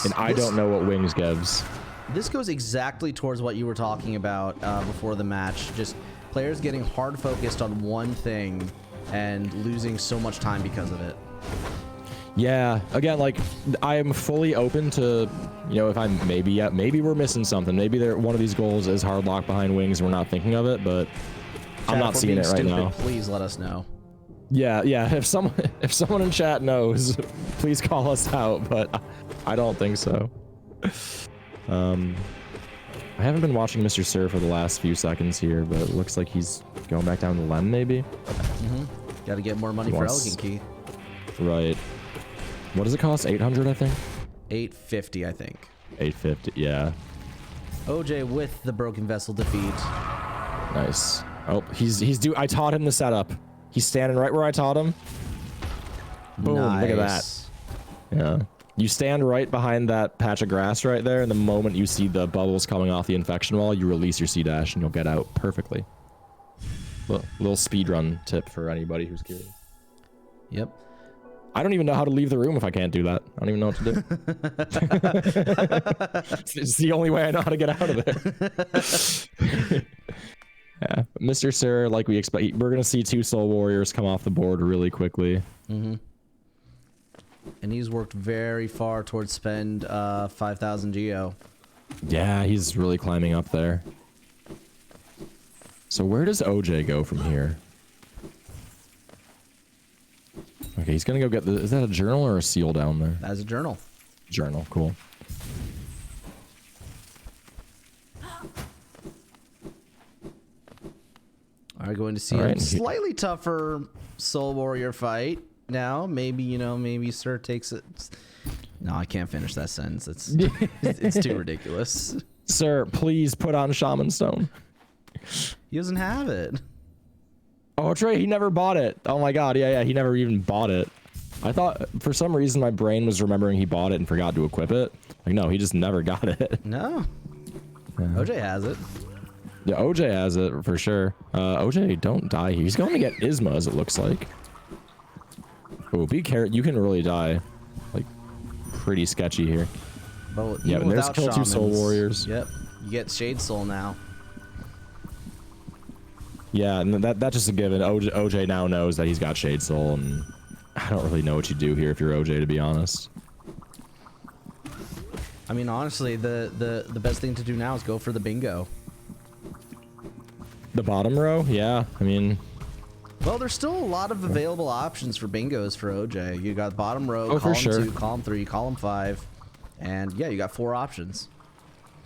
and I don't know what Wings gives. This goes exactly towards what you were talking about before the match. Just players getting hard focused on one thing and losing so much time because of it. Yeah, again, like, I am fully open to, you know, if I'm maybe we're missing something. Maybe one of these goals is hard lock behind Wings and we're not thinking of it, but I'm not seeing it right now. Please let us know. Yeah, if someone in chat knows, please call us out, but I don't think so. I haven't been watching MrSir for the last few seconds here, but it looks like he's going back down to Lem, maybe. Got to get more money for Elegant Key. Right. What does it cost? 800, I think. 850, I think. 850, yeah. OJ with the Broken Vessel defeat. Nice. Oh, I taught him the setup. He's standing right where I taught him. Boom, look at that. Yeah. You stand right behind that patch of grass right there, and the moment you see the bubbles coming off the infection wall, you release your C-dash and you'll get out perfectly. Little speedrun tip for anybody who's curious. Yep. I don't even know how to leave the room if I can't do that. I don't even know what to do. It's the only way I know how to get out of there. Yeah, MrSir, like we expect, we're gonna see 2 Soul Warriors come off the board really quickly. And he's worked very far towards spend 5,000 Geo. Yeah, he's really climbing up there. So where does OJ go from here? Okay, he's gonna go get the. Is that a journal or a seal down there? As a journal. Journal, cool. Are going to see a slightly tougher Soul Warrior fight now. Maybe, you know, maybe Sir takes it. No, I can't finish that sentence. It's too ridiculous. Sir, please put on Shaman Stone. He doesn't have it. Oh, that's right. He never bought it. Oh my god. Yeah, he never even bought it. I thought for some reason my brain was remembering he bought it and forgot to equip it. Like, no, he just never got it. No. Yeah. OJ has it. Yeah, OJ has it for sure. OJ, don't die. He's going to get Isma, as it looks like. Oh, be careful. You can really die. Like, pretty sketchy here. But yeah, and there's kill 2 Soul Warriors. Yep. You get Shade Soul now. Yeah, and that's just a given. OJ now knows that he's got Shade Soul, and I don't really know what you do here if you're OJ, to be honest. I mean, honestly, the best thing to do now is go for the bingo. The bottom row? Yeah, I mean... Well, there's still a lot of available options for bingos for OJ. You got bottom row, column 2, column 3, column 5, and yeah, you got 4 options.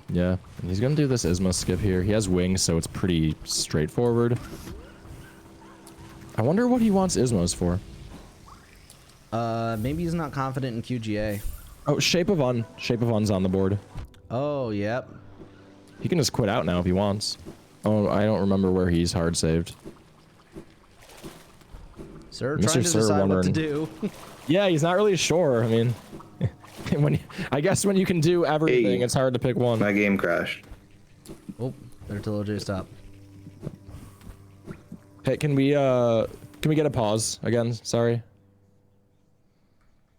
Yeah, and he's gonna do this Isma skip here. He has wings, so it's pretty straightforward. I wonder what he wants Ismos for. Maybe he's not confident in QGA. Oh, Shape of Un. Shape of Un's on the board. Oh, yep. He can just quit out now if he wants. Oh, I don't remember where he's hard saved. Sir, trying to decide what to do. Yeah, he's not really sure. I mean, I guess when you can do everything, it's hard to pick one. My game crashed. Oh, better tell OJ stop. Hey, can we get a pause again? Sorry.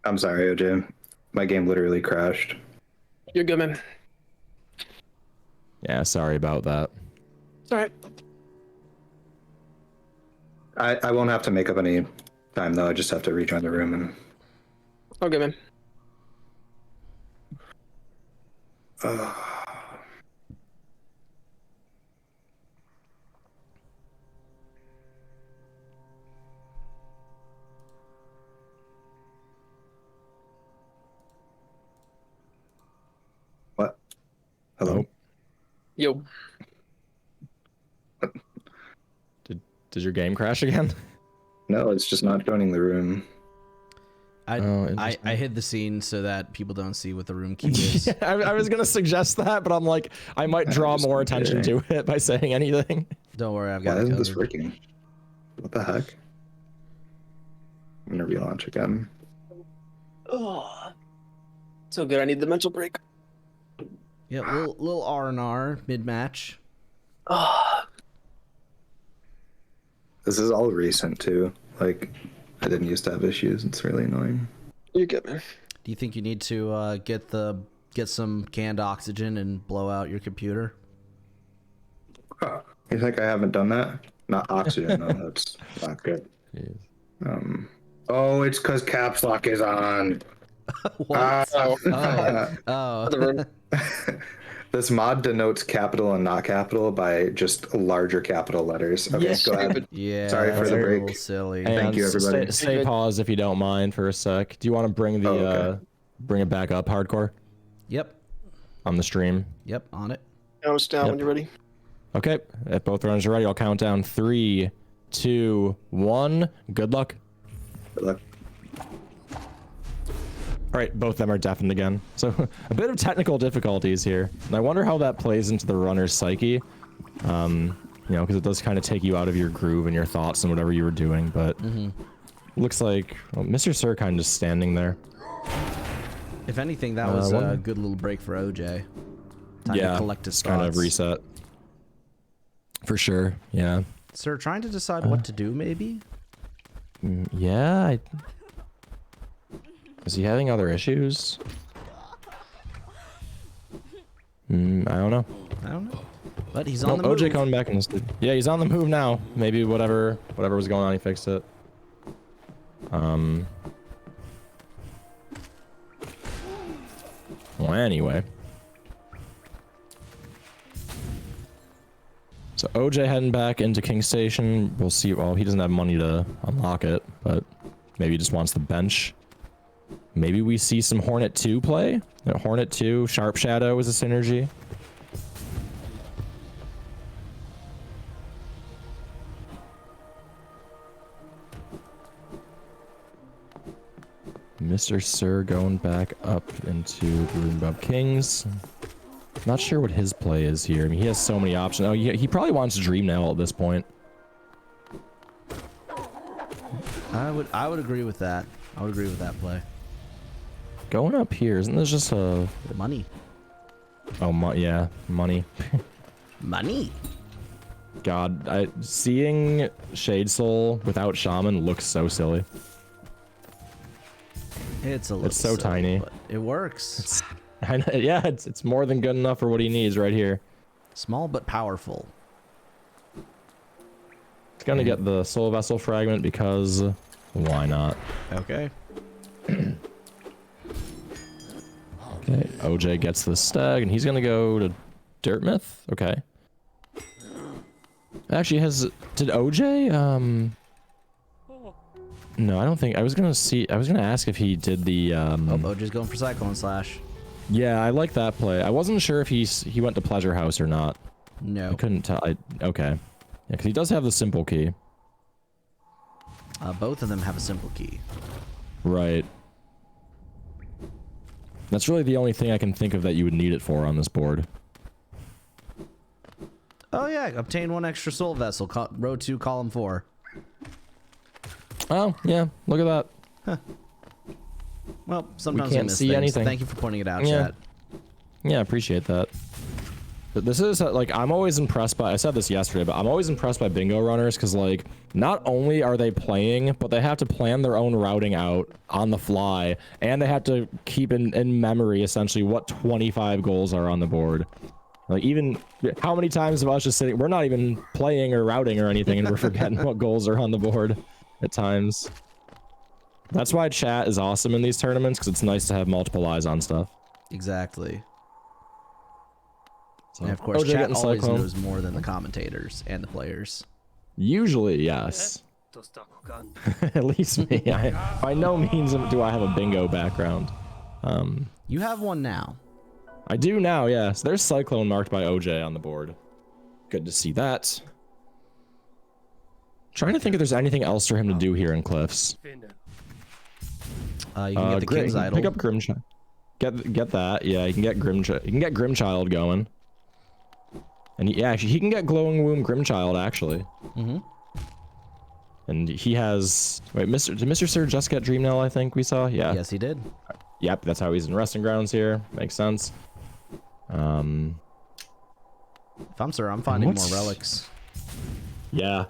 I'm sorry, OJ. My game literally crashed. You're good, man. Yeah, sorry about that. It's alright. I won't have to make up any time, though. I just have to rejoin the room and... Okay, man. What? Hello? Yo. Did your game crash again? No, it's just not joining the room. I hid the scene so that people don't see what the room key is. Yeah, I was gonna suggest that, but I'm like, I might draw more attention to it by saying anything. Don't worry, I've got Why it isn't this covered. working? What the heck? I'm gonna relaunch again. Oh. So good. I need the mental break. Yeah, little R&R mid-match. This is all recent too. Like, I didn't used to have issues. It's really annoying. You're good, man. Do you think you need to get some canned oxygen and blow out your computer? Huh. You think I haven't done that? Not oxygen. No, that's not good. Jeez. Oh, it's because caps lock is on. What? Oh. The room. This mod denotes capital and not capital by just larger capital letters. Okay, Yes, go ahead. stupid. Yeah, Sorry for that's the a break. little silly. Thank you, everybody. Stay pause if you don't mind for a sec. Do you want to bring the okay. bring it back up, hardcore, Yep. on the stream? Yep, on it. Count down when you're ready. Okay, if both runners are ready, I'll count down 3, 2, 1. Good luck. Good luck. All right, both of them are deafened again. So a bit of technical difficulties here. And I wonder how that plays into the runner's psyche. You know, because it does kind of take you out of your groove and your thoughts and whatever you were doing. But looks like MrSir kind of just standing there. If anything, that was a good little break for OJ. Time to collect his kind of thoughts. reset. For sure, yeah. Sir, trying to decide what to do, maybe? Yeah, is he having other issues? I don't know. I don't know. But he's on the OJ move. coming back in this. Yeah, he's on the move now. Maybe whatever was going on, he fixed it. Well, anyway. So OJ heading back into King Station. We'll see. Well, he doesn't have money to unlock it, but maybe he just wants the bench. Maybe we see some Hornet 2 play. Hornet 2, Sharp Shadow is a synergy. MrSir going back up into the room above Kings. Not sure what his play is here. I mean, he has so many options. Oh, he probably wants Dream Nail at this point. I would agree with that. I would agree with that play. Going up here, isn't this just a... Money. Oh, yeah, money. Money. God, seeing Shade Soul without Shaman looks so silly. It's a little It's so silly, tiny. but it works. I know, yeah, it's more than good enough for what he needs right here. Small but powerful. It's gonna get the Soul Vessel fragment because why not? Okay. Okay, OJ gets the stag, and he's gonna go to Dirt Myth. Okay. Actually, did OJ? No, I don't think. I was gonna ask if he did the. Oh, OJ's going for Cyclone Slash. Yeah, I like that play. I wasn't sure if he went to Pleasure House or not. No. I couldn't tell. Okay. Yeah, because he does have the simple key. Both of them have a simple key. Right. That's really the only thing I can think of that you would need it for on this board. Oh yeah, obtain 1 extra soul vessel. Row 2, column 4. Oh, yeah. Look at that. Huh. Well, sometimes can't miss see things. anything. Thank you for pointing it out, Yeah. chat. Yeah, I appreciate that. But this is, like, I'm always impressed by, I said this yesterday, but I'm always impressed by bingo runners because, like, not only are they playing, but they have to plan their own routing out on the fly, and they have to keep in memory, essentially, what 25 goals are on the board. Like, even, how many times have us just sitting, we're not even playing or routing or anything, and we're forgetting what goals are on the board at times. That's why chat is awesome in these tournaments, because it's nice to have multiple eyes on stuff. Exactly. So, And of course, OJ chat getting always Cyclone. knows more than the commentators and the players. Usually, yes. At least me. By no means do I have a bingo background. You have one now. I do now, yeah. So there's Cyclone marked by OJ on the board. Good to see that. Trying to think if there's anything else for him to do here in Cliffs. You can get the King's Idol. Pick up Grimchild. Get that. Yeah, you can get Grimchild. You can get Grimchild going. And he can get Glowing Womb Grimchild actually. Mm-hmm. And he has. Wait, did MrSir just get Dream Nail? I think we saw. Yeah. Yes, he did. Yep, that's how he's in resting grounds here. Makes sense. If I'm Sir, I'm finding more What's- relics. Yeah.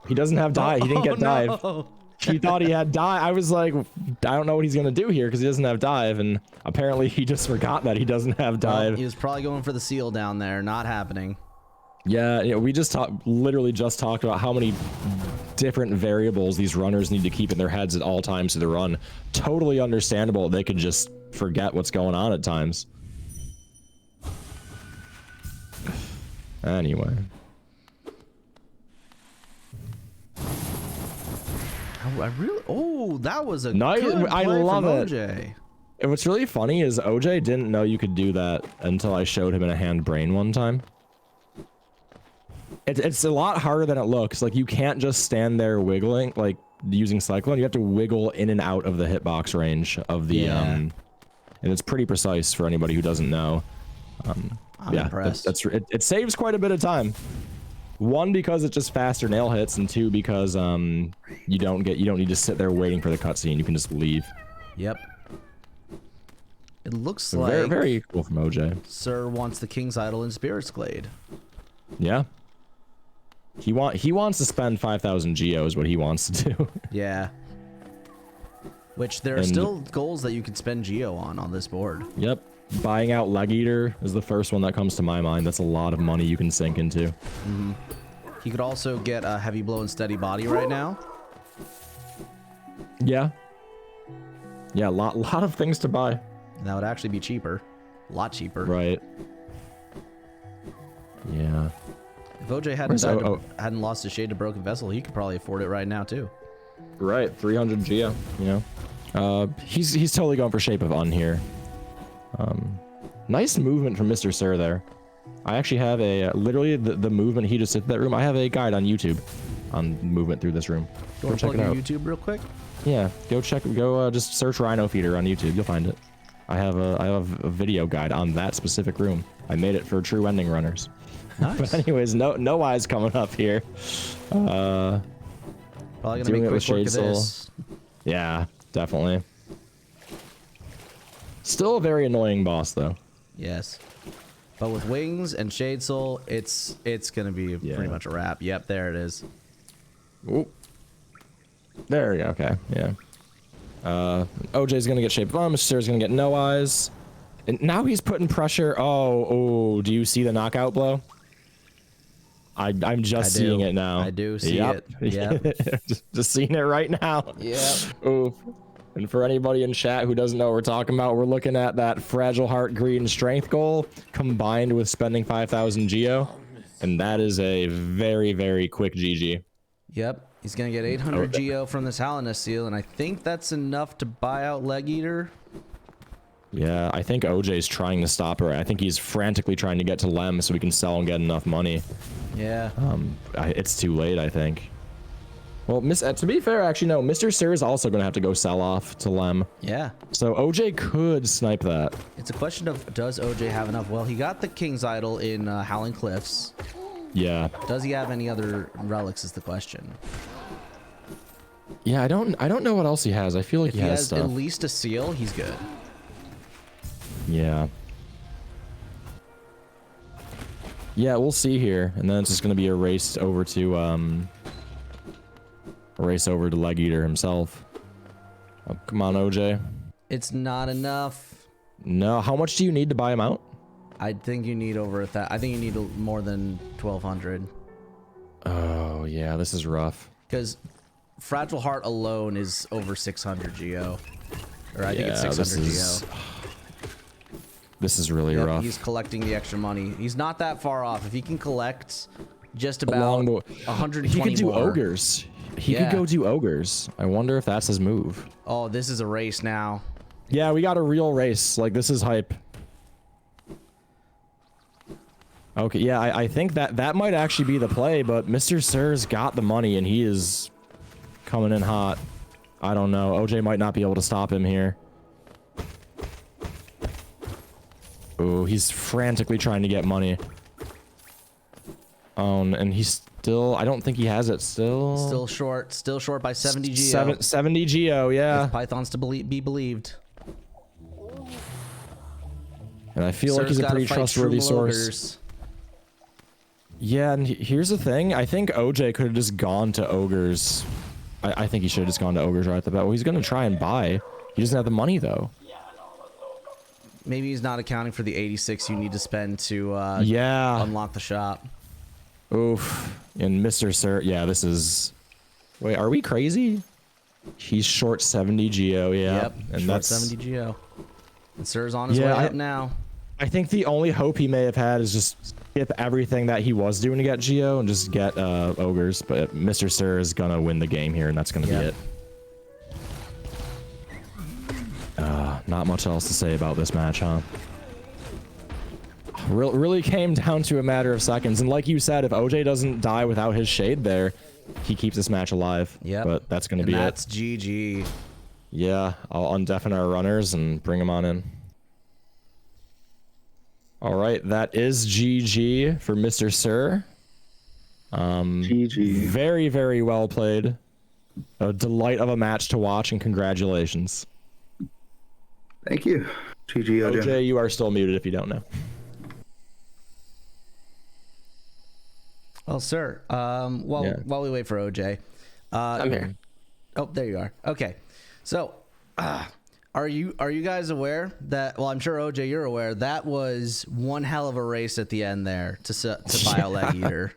He doesn't have dive. He didn't get dive. No. He thought he had dive. I was like, I don't know what he's going to do here because he doesn't have dive. And apparently he just forgot that he doesn't have dive. Well, he was probably going for the seal down there. Not happening. Yeah, we just literally just talked about how many different variables these runners need to keep in their heads at all times to the run. Totally understandable. They could just forget what's going on at times. Anyway. Oh, that was a Nice. good I play love from it. OJ. And what's really funny is OJ didn't know you could do that until I showed him in a hand brain one time. It's a lot harder than it looks. Like, you can't just stand there wiggling, like, using Cyclone. You have to wiggle in and out of the hitbox range of the, and it's pretty precise for anybody who doesn't know. I'm yeah, impressed. It saves quite a bit of time. One, because it's just faster nail hits, and two, because you don't need to sit there waiting for the cutscene. You can just leave. Yep. It looks So like very cool from OJ. Sir wants the King's Idol in Spirit's Glade. Yeah. He wants to spend 5,000 Geo is what he wants to do. Yeah. Which there are still goals that you can spend Geo on this board. Yep. Buying out Leg Eater is the first one that comes to my mind. That's a lot of money you can sink into. Mm-hmm. He could also get a Heavy Blow and Steady Body right now. Yeah. Yeah, a lot of things to buy. And that would actually be cheaper. A lot cheaper. Right. Yeah. If OJ hadn't lost his Shade to Broken Vessel, he could probably afford it right now too. Right, 300 Geo, you know. He's totally going for Shape of Un here. Nice movement from MrSir there. I actually have literally the movement he just hit that room. I have a guide on YouTube on movement through this room. You want to plug your YouTube real quick? Yeah, just search Rhino Feeder on YouTube. You'll find it. I have a video guide on that specific room. I made it for true ending runners. Nice. But anyways, no eyes coming up here. Probably gonna make quick work of this. Yeah, definitely. Still a very annoying boss though. Yes. But with Wings and Shade Soul, it's gonna be pretty much a wrap. Yep, there it is. Ooh. There we go. Okay, yeah. OJ's gonna get Shape of Un. MrSir's gonna get no eyes. And now he's putting pressure. Oh, do you see the knockout blow? I'm just seeing it now. I do see it. Yeah. just seeing it right now. Yeah. Oof. And for anybody in chat who doesn't know what we're talking about, we're looking at that Fragile Heart Green strength goal combined with spending 5,000 Geo. And that is a very, very quick GG. Yep. He's gonna get 800 Geo from this Hallownest seal, and I think that's enough to buy out Leg Eater. Yeah, I think OJ's trying to stop her. I think he's frantically trying to get to Lem so we can sell and get enough money. Yeah. It's too late, I think. Well, to be fair, actually, no. MrSir is also going to have to go sell off to Lem. Yeah. So OJ could snipe that. It's a question of, does OJ have enough? Well, he got the King's Idol in Howling Cliffs. Yeah. Does he have any other relics is the question. Yeah, I don't know what else he has. I feel like if he has stuff. At least a seal, he's good. Yeah. Yeah, we'll see here. And then it's just going to be a race over to Leg Eater himself. Oh, come on, OJ. It's not enough. No, how much do you need to buy him out? I think you need over that. I think you need more than 1,200. Oh, yeah, this is rough. Because Fragile Heart alone is over 600 Geo. Or I think it's 600 Geo. This is really rough. He's collecting the extra money. He's not that far off. If he can collect just about 120 he could do more. ogres. He could go do ogres. I wonder if that's his move. Oh, this is a race now. Yeah, we got a real race. Like, this is hype. Okay, yeah, I think that might actually be the play, but MrSir's got the money and he is coming in hot. I don't know. OJ might not be able to stop him here. Oh, he's frantically trying to get money. Oh, and he's still... I don't think he has it still. Still short by 70 Geo. 70 Geo, yeah. If Python's to be believed. And I feel like he's a pretty trustworthy source. Yeah, and here's the thing. I think OJ could have just gone to Ogres. I think he should have just gone to Ogres right at the bat. Well, he's going to try and buy. He doesn't have the money, though. Maybe he's not accounting for the 86 you need to spend to unlock the shop. Oof. And MrSir, yeah, this is... Wait, are we crazy? He's short 70 Geo, yeah. Yep, and short that's 70 Geo. And Sir's on his way up now. I think the only hope he may have had is just skip everything that he was doing to get Geo and just get Ogres. But MrSir is going to win the game here, and that's going to be it. Not much else to say about this match, huh? Really came down to a matter of seconds. And like you said, if OJ doesn't die without his shade there, he keeps this match alive. Yeah, but that's going to be that's GG. Yeah, I'll undeafen our runners and bring them on in. All right, that is GG for MrSir. GG. Very, very well played. A delight of a match to watch, and congratulations. Thank you. GG, OJ. OJ, you are still muted if you don't know. Well, sir, while we wait for OJ, I'm here. Oh, there you are. Okay, so are you guys aware that? Well, I'm sure OJ, you're aware that was one hell of a race at the end there to buy a leg eater.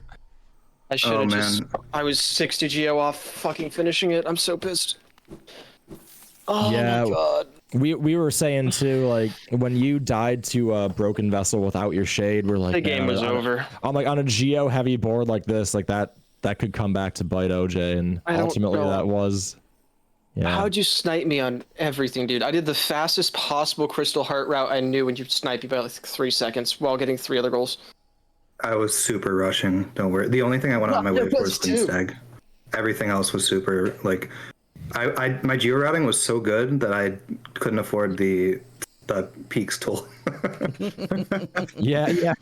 I should have I was 60 Geo off fucking finishing it. I'm so pissed. Oh my god. We were saying too, like, when you died to a broken vessel without your shade, we're like, the game was over. I'm like, on a Geo heavy board like this, like that could come back to bite OJ, and ultimately that was. Yeah. How'd you snipe me on everything, dude? I did the fastest possible Crystal Heart route I knew when you snipe me by like 3 seconds while getting 3 other goals. I was super rushing. Don't worry. The only thing I went on my way for was Queen Stag. Everything else was super, like, my geo routing was so good that I couldn't afford the peaks tool. yeah.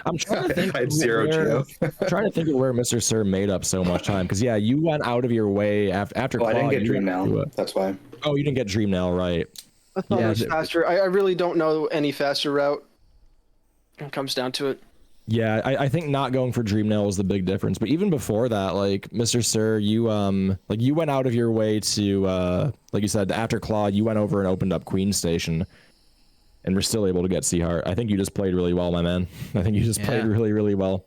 I'm trying to think. I had 0 geo. I'm trying to think of where MrSir made up so much time, because you went out of your way after. Oh, I didn't get Dream Nail. That's why. Oh, you didn't get Dream Nail, right? I thought it was faster. I really don't know any faster route. It comes down to it. Yeah, I think not going for Dream Nail was the big difference. But even before that, like, MrSir, you went out of your way to like you said, after Claw, you went over and opened up Queen Station, and we're still able to get Sea Heart. I think you just played really well, my man. I think you just played really, really well.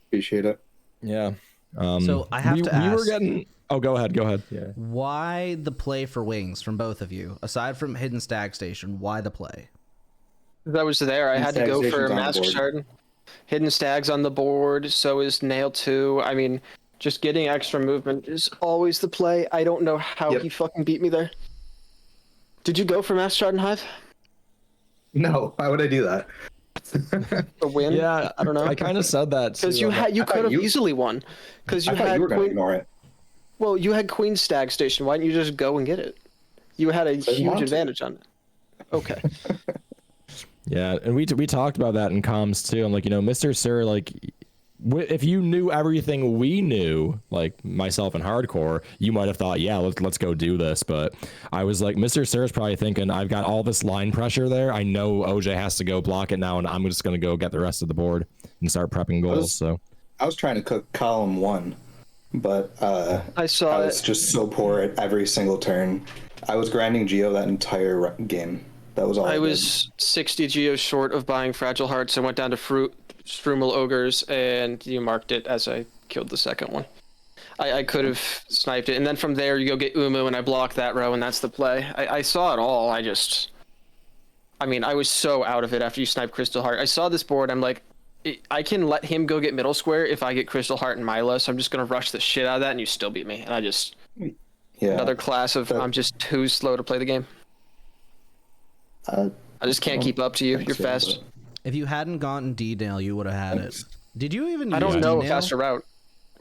Appreciate it. Yeah. So I have to ask. We were getting. Oh, go ahead. Yeah. Why the play for wings from both of you? Aside from Hidden Stag Station, why the play? I was there. I had to go for Mask Shard. Hidden Stag's on the board, so is Nail 2. I mean, just getting extra movement is always the play. I don't know how he fucking beat me there. Did you go for Mask Shard and Hive? No, why would I do that? A win? Yeah, I don't know. I kind of said that because you could have easily won. Because you had you were gonna ignore it. Well, you had Queen Stag Station. Why didn't you just go and get it? You had a huge advantage on it. Okay. Yeah, and we talked about that in comms too. I'm like, MrSir, like, if you knew everything we knew, like myself and Hardcore, you might have thought, yeah, let's go do this. But I was like, MrSir is probably thinking, I've got all this line pressure there. I know OJ has to go block it now, and I'm just gonna go get the rest of the board and start prepping goals. I was trying to cook column 1, but I was just so poor at every single turn. I was grinding Geo that entire game. That was all I was 60 Geos short of buying Fragile Hearts. I went down to Frumal Ogres, and you marked it as I killed the second one. I could have sniped it, and then from there you go get Umu, and I blocked that row, and that's the play. I saw it all. I was so out of it after you sniped Crystal Heart. I saw this board. I'm like, I can let him go get middle square if I get Crystal Heart and Milo, so I'm just going to rush the shit out of that, and you still beat me. And I just... Another class of I'm just too slow to play the game. I just can't keep up to you. You're fast. If you hadn't gotten D-Nail, you would have had it. Did you even use I don't know a D-Nail? faster route.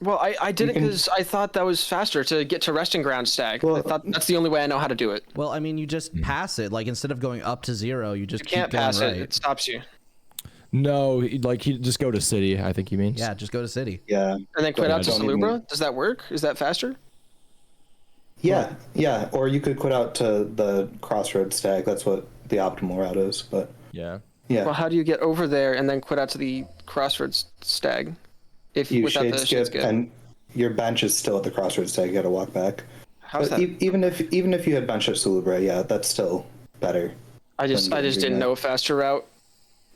Well, I did it because I thought that was faster to get to Resting Ground Stag. I thought that's the only way I know how to do it. Well, I mean, you just pass it. Like, instead of going up to 0, you just can't keep going pass right. it. It stops you. No, like, you just go to City, I think he means. Yeah, just go to City. Yeah. And then quit out to Salubra? Does that work? Is that faster? Yeah. Or you could quit out to the Crossroads Stag. That's what the optimal route is. But Yeah. Yeah. Well, how do you get over there and then quit out to the Crossroads stag? If You without shade the skip, skip. and your bench is still at the Crossroads tag. You got to walk back. How's But that? even if you had bench at Salubra, yeah, that's still better. I just than doing didn't that. know a faster route.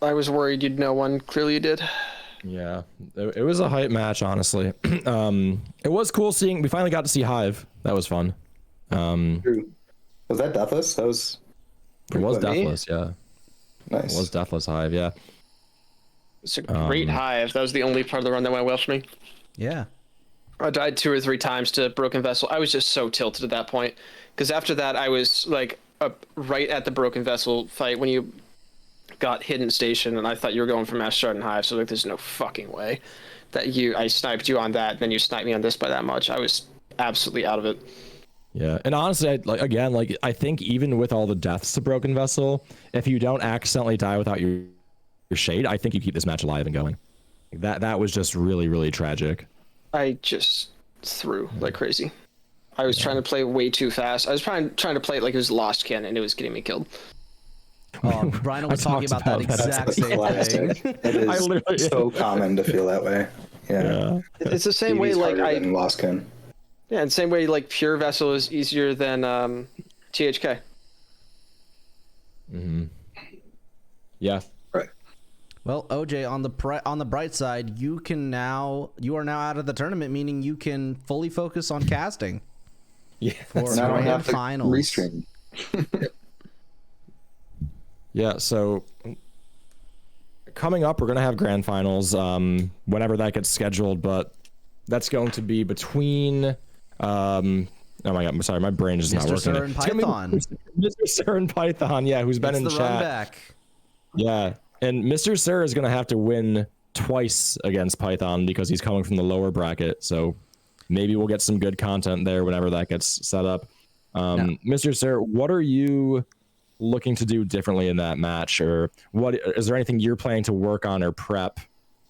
I was worried you'd know one. Clearly you did. Yeah, it was a hype match, honestly. It was cool seeing. We finally got to see Hive. That was fun. True. Was that Deathless? That was. It was quick. Deathless, yeah. Nice. It was Deathless Hive, yeah. It's a great hive. That was the only part of the run that went well for me. Yeah. I died 2 or 3 times to Broken Vessel. I was just so tilted at that point. Because after that, I was like up right at the Broken Vessel fight when you got Hidden Station, and I thought you were going for Mass Shard and Hive, so like, there's no fucking way that I sniped you on that, and then you sniped me on this by that much. I was absolutely out of it. Yeah, and honestly, I think even with all the deaths to Broken Vessel, if you don't accidentally die without your shade, I think you keep this match alive and going. That was just really, really tragic. I just threw like crazy. I was trying to play way too fast. I was trying to play it like it was Lost Cannon, and it was getting me killed. Rhino was talking about that exact same Classic. thing. It is so common to feel that way. Yeah. It's the same way TV's like harder than Lost Kin. yeah, and same way like Pure Vessel is easier than THK. Yeah. Right. Well, OJ, on the bright side, you are now out of the tournament, meaning you can fully focus on casting Yeah. for Now I grand have to finals. restream. Yeah, so coming up, we're going to have grand finals whenever that gets scheduled, but that's going to be between oh my god, I'm sorry, my brain is not Mr. working. Sir and Python. Mr. Sir and Python, yeah, who's been It's in the chat. run back. Yeah, and Mr. Sir is going to have to win twice against Python because he's coming from the lower bracket, so maybe we'll get some good content there whenever that gets set up. Mr. Sir, what are you looking to do differently in that match, or what is there anything you're planning to work on or prep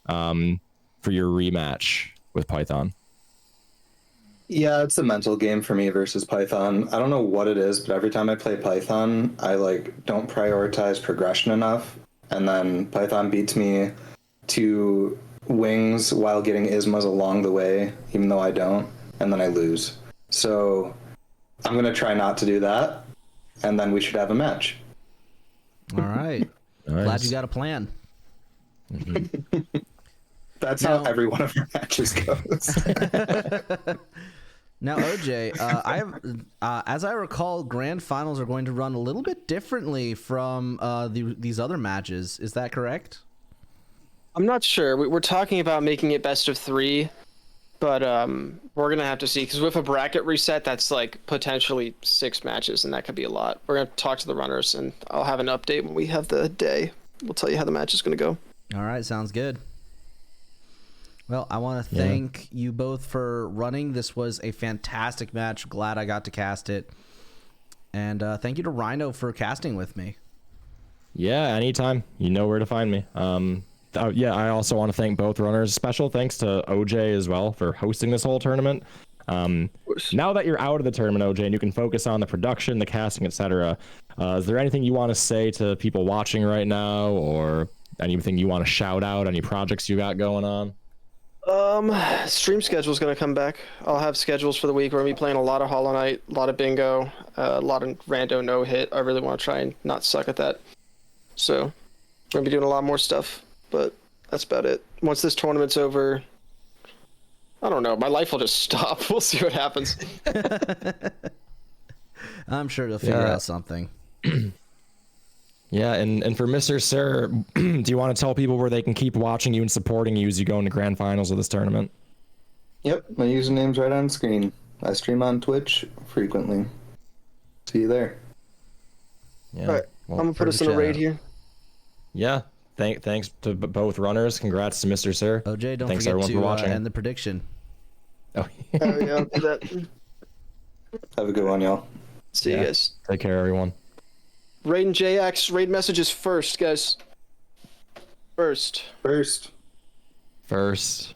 for your rematch with Python? Yeah, it's a mental game for me versus Python. I don't know what it is, but every time I play Python, I don't prioritize progression enough, and then Python beats me to wings while getting Ismas along the way, even though I don't, and then I lose. So I'm gonna try not to do that, and then we should have a match. All right. Nice. Glad you got a plan. That's Now- how every one of our matches goes. Now, OJ, as I recall, grand finals are going to run a little bit differently from these other matches. Is that correct? I'm not sure. We're talking about making it best of 3, but we're gonna have to see because with a bracket reset, that's like potentially 6 matches, and that could be a lot. We're gonna talk to the runners, and I'll have an update when we have the day. We'll tell you how the match is gonna go. All right, sounds good. Well, I want to thank you both for running. This was a fantastic match. Glad I got to cast it. And thank you to Rhino for casting with me. Yeah, anytime. You know where to find me. Yeah, I also want to thank both runners. Special thanks to OJ as well for hosting this whole tournament. Now that you're out of the tournament, OJ, and you can focus on the production, the casting, etc., is there anything you want to say to people watching right now, or anything you want to shout out, any projects you got going on? Stream schedule's gonna come back. I'll have schedules for the week. We're gonna be playing a lot of Hollow Knight, a lot of Bingo, a lot of rando no hit. I really want to try and not suck at that. So we're gonna be doing a lot more stuff, but that's about it. Once this tournament's over, I don't know. My life will just stop. We'll see what happens. I'm sure you'll figure out something. Yeah, and for Mr. Sir, do you want to tell people where they can keep watching you and supporting you as you go into grand finals of this tournament? Yep, my username's right on screen. I stream on Twitch frequently. See you there. Yeah. All right, well, I'm gonna put us in a raid here. Yeah. Thanks to both runners. Congrats to Mr. Sir. OJ, don't Thanks forget everyone for watching. to end the prediction. Oh, Oh yeah, I'll do that. Have a good one, y'all. See you guys. take care, everyone. Raid and JX, raid messages first, guys. First. First. First.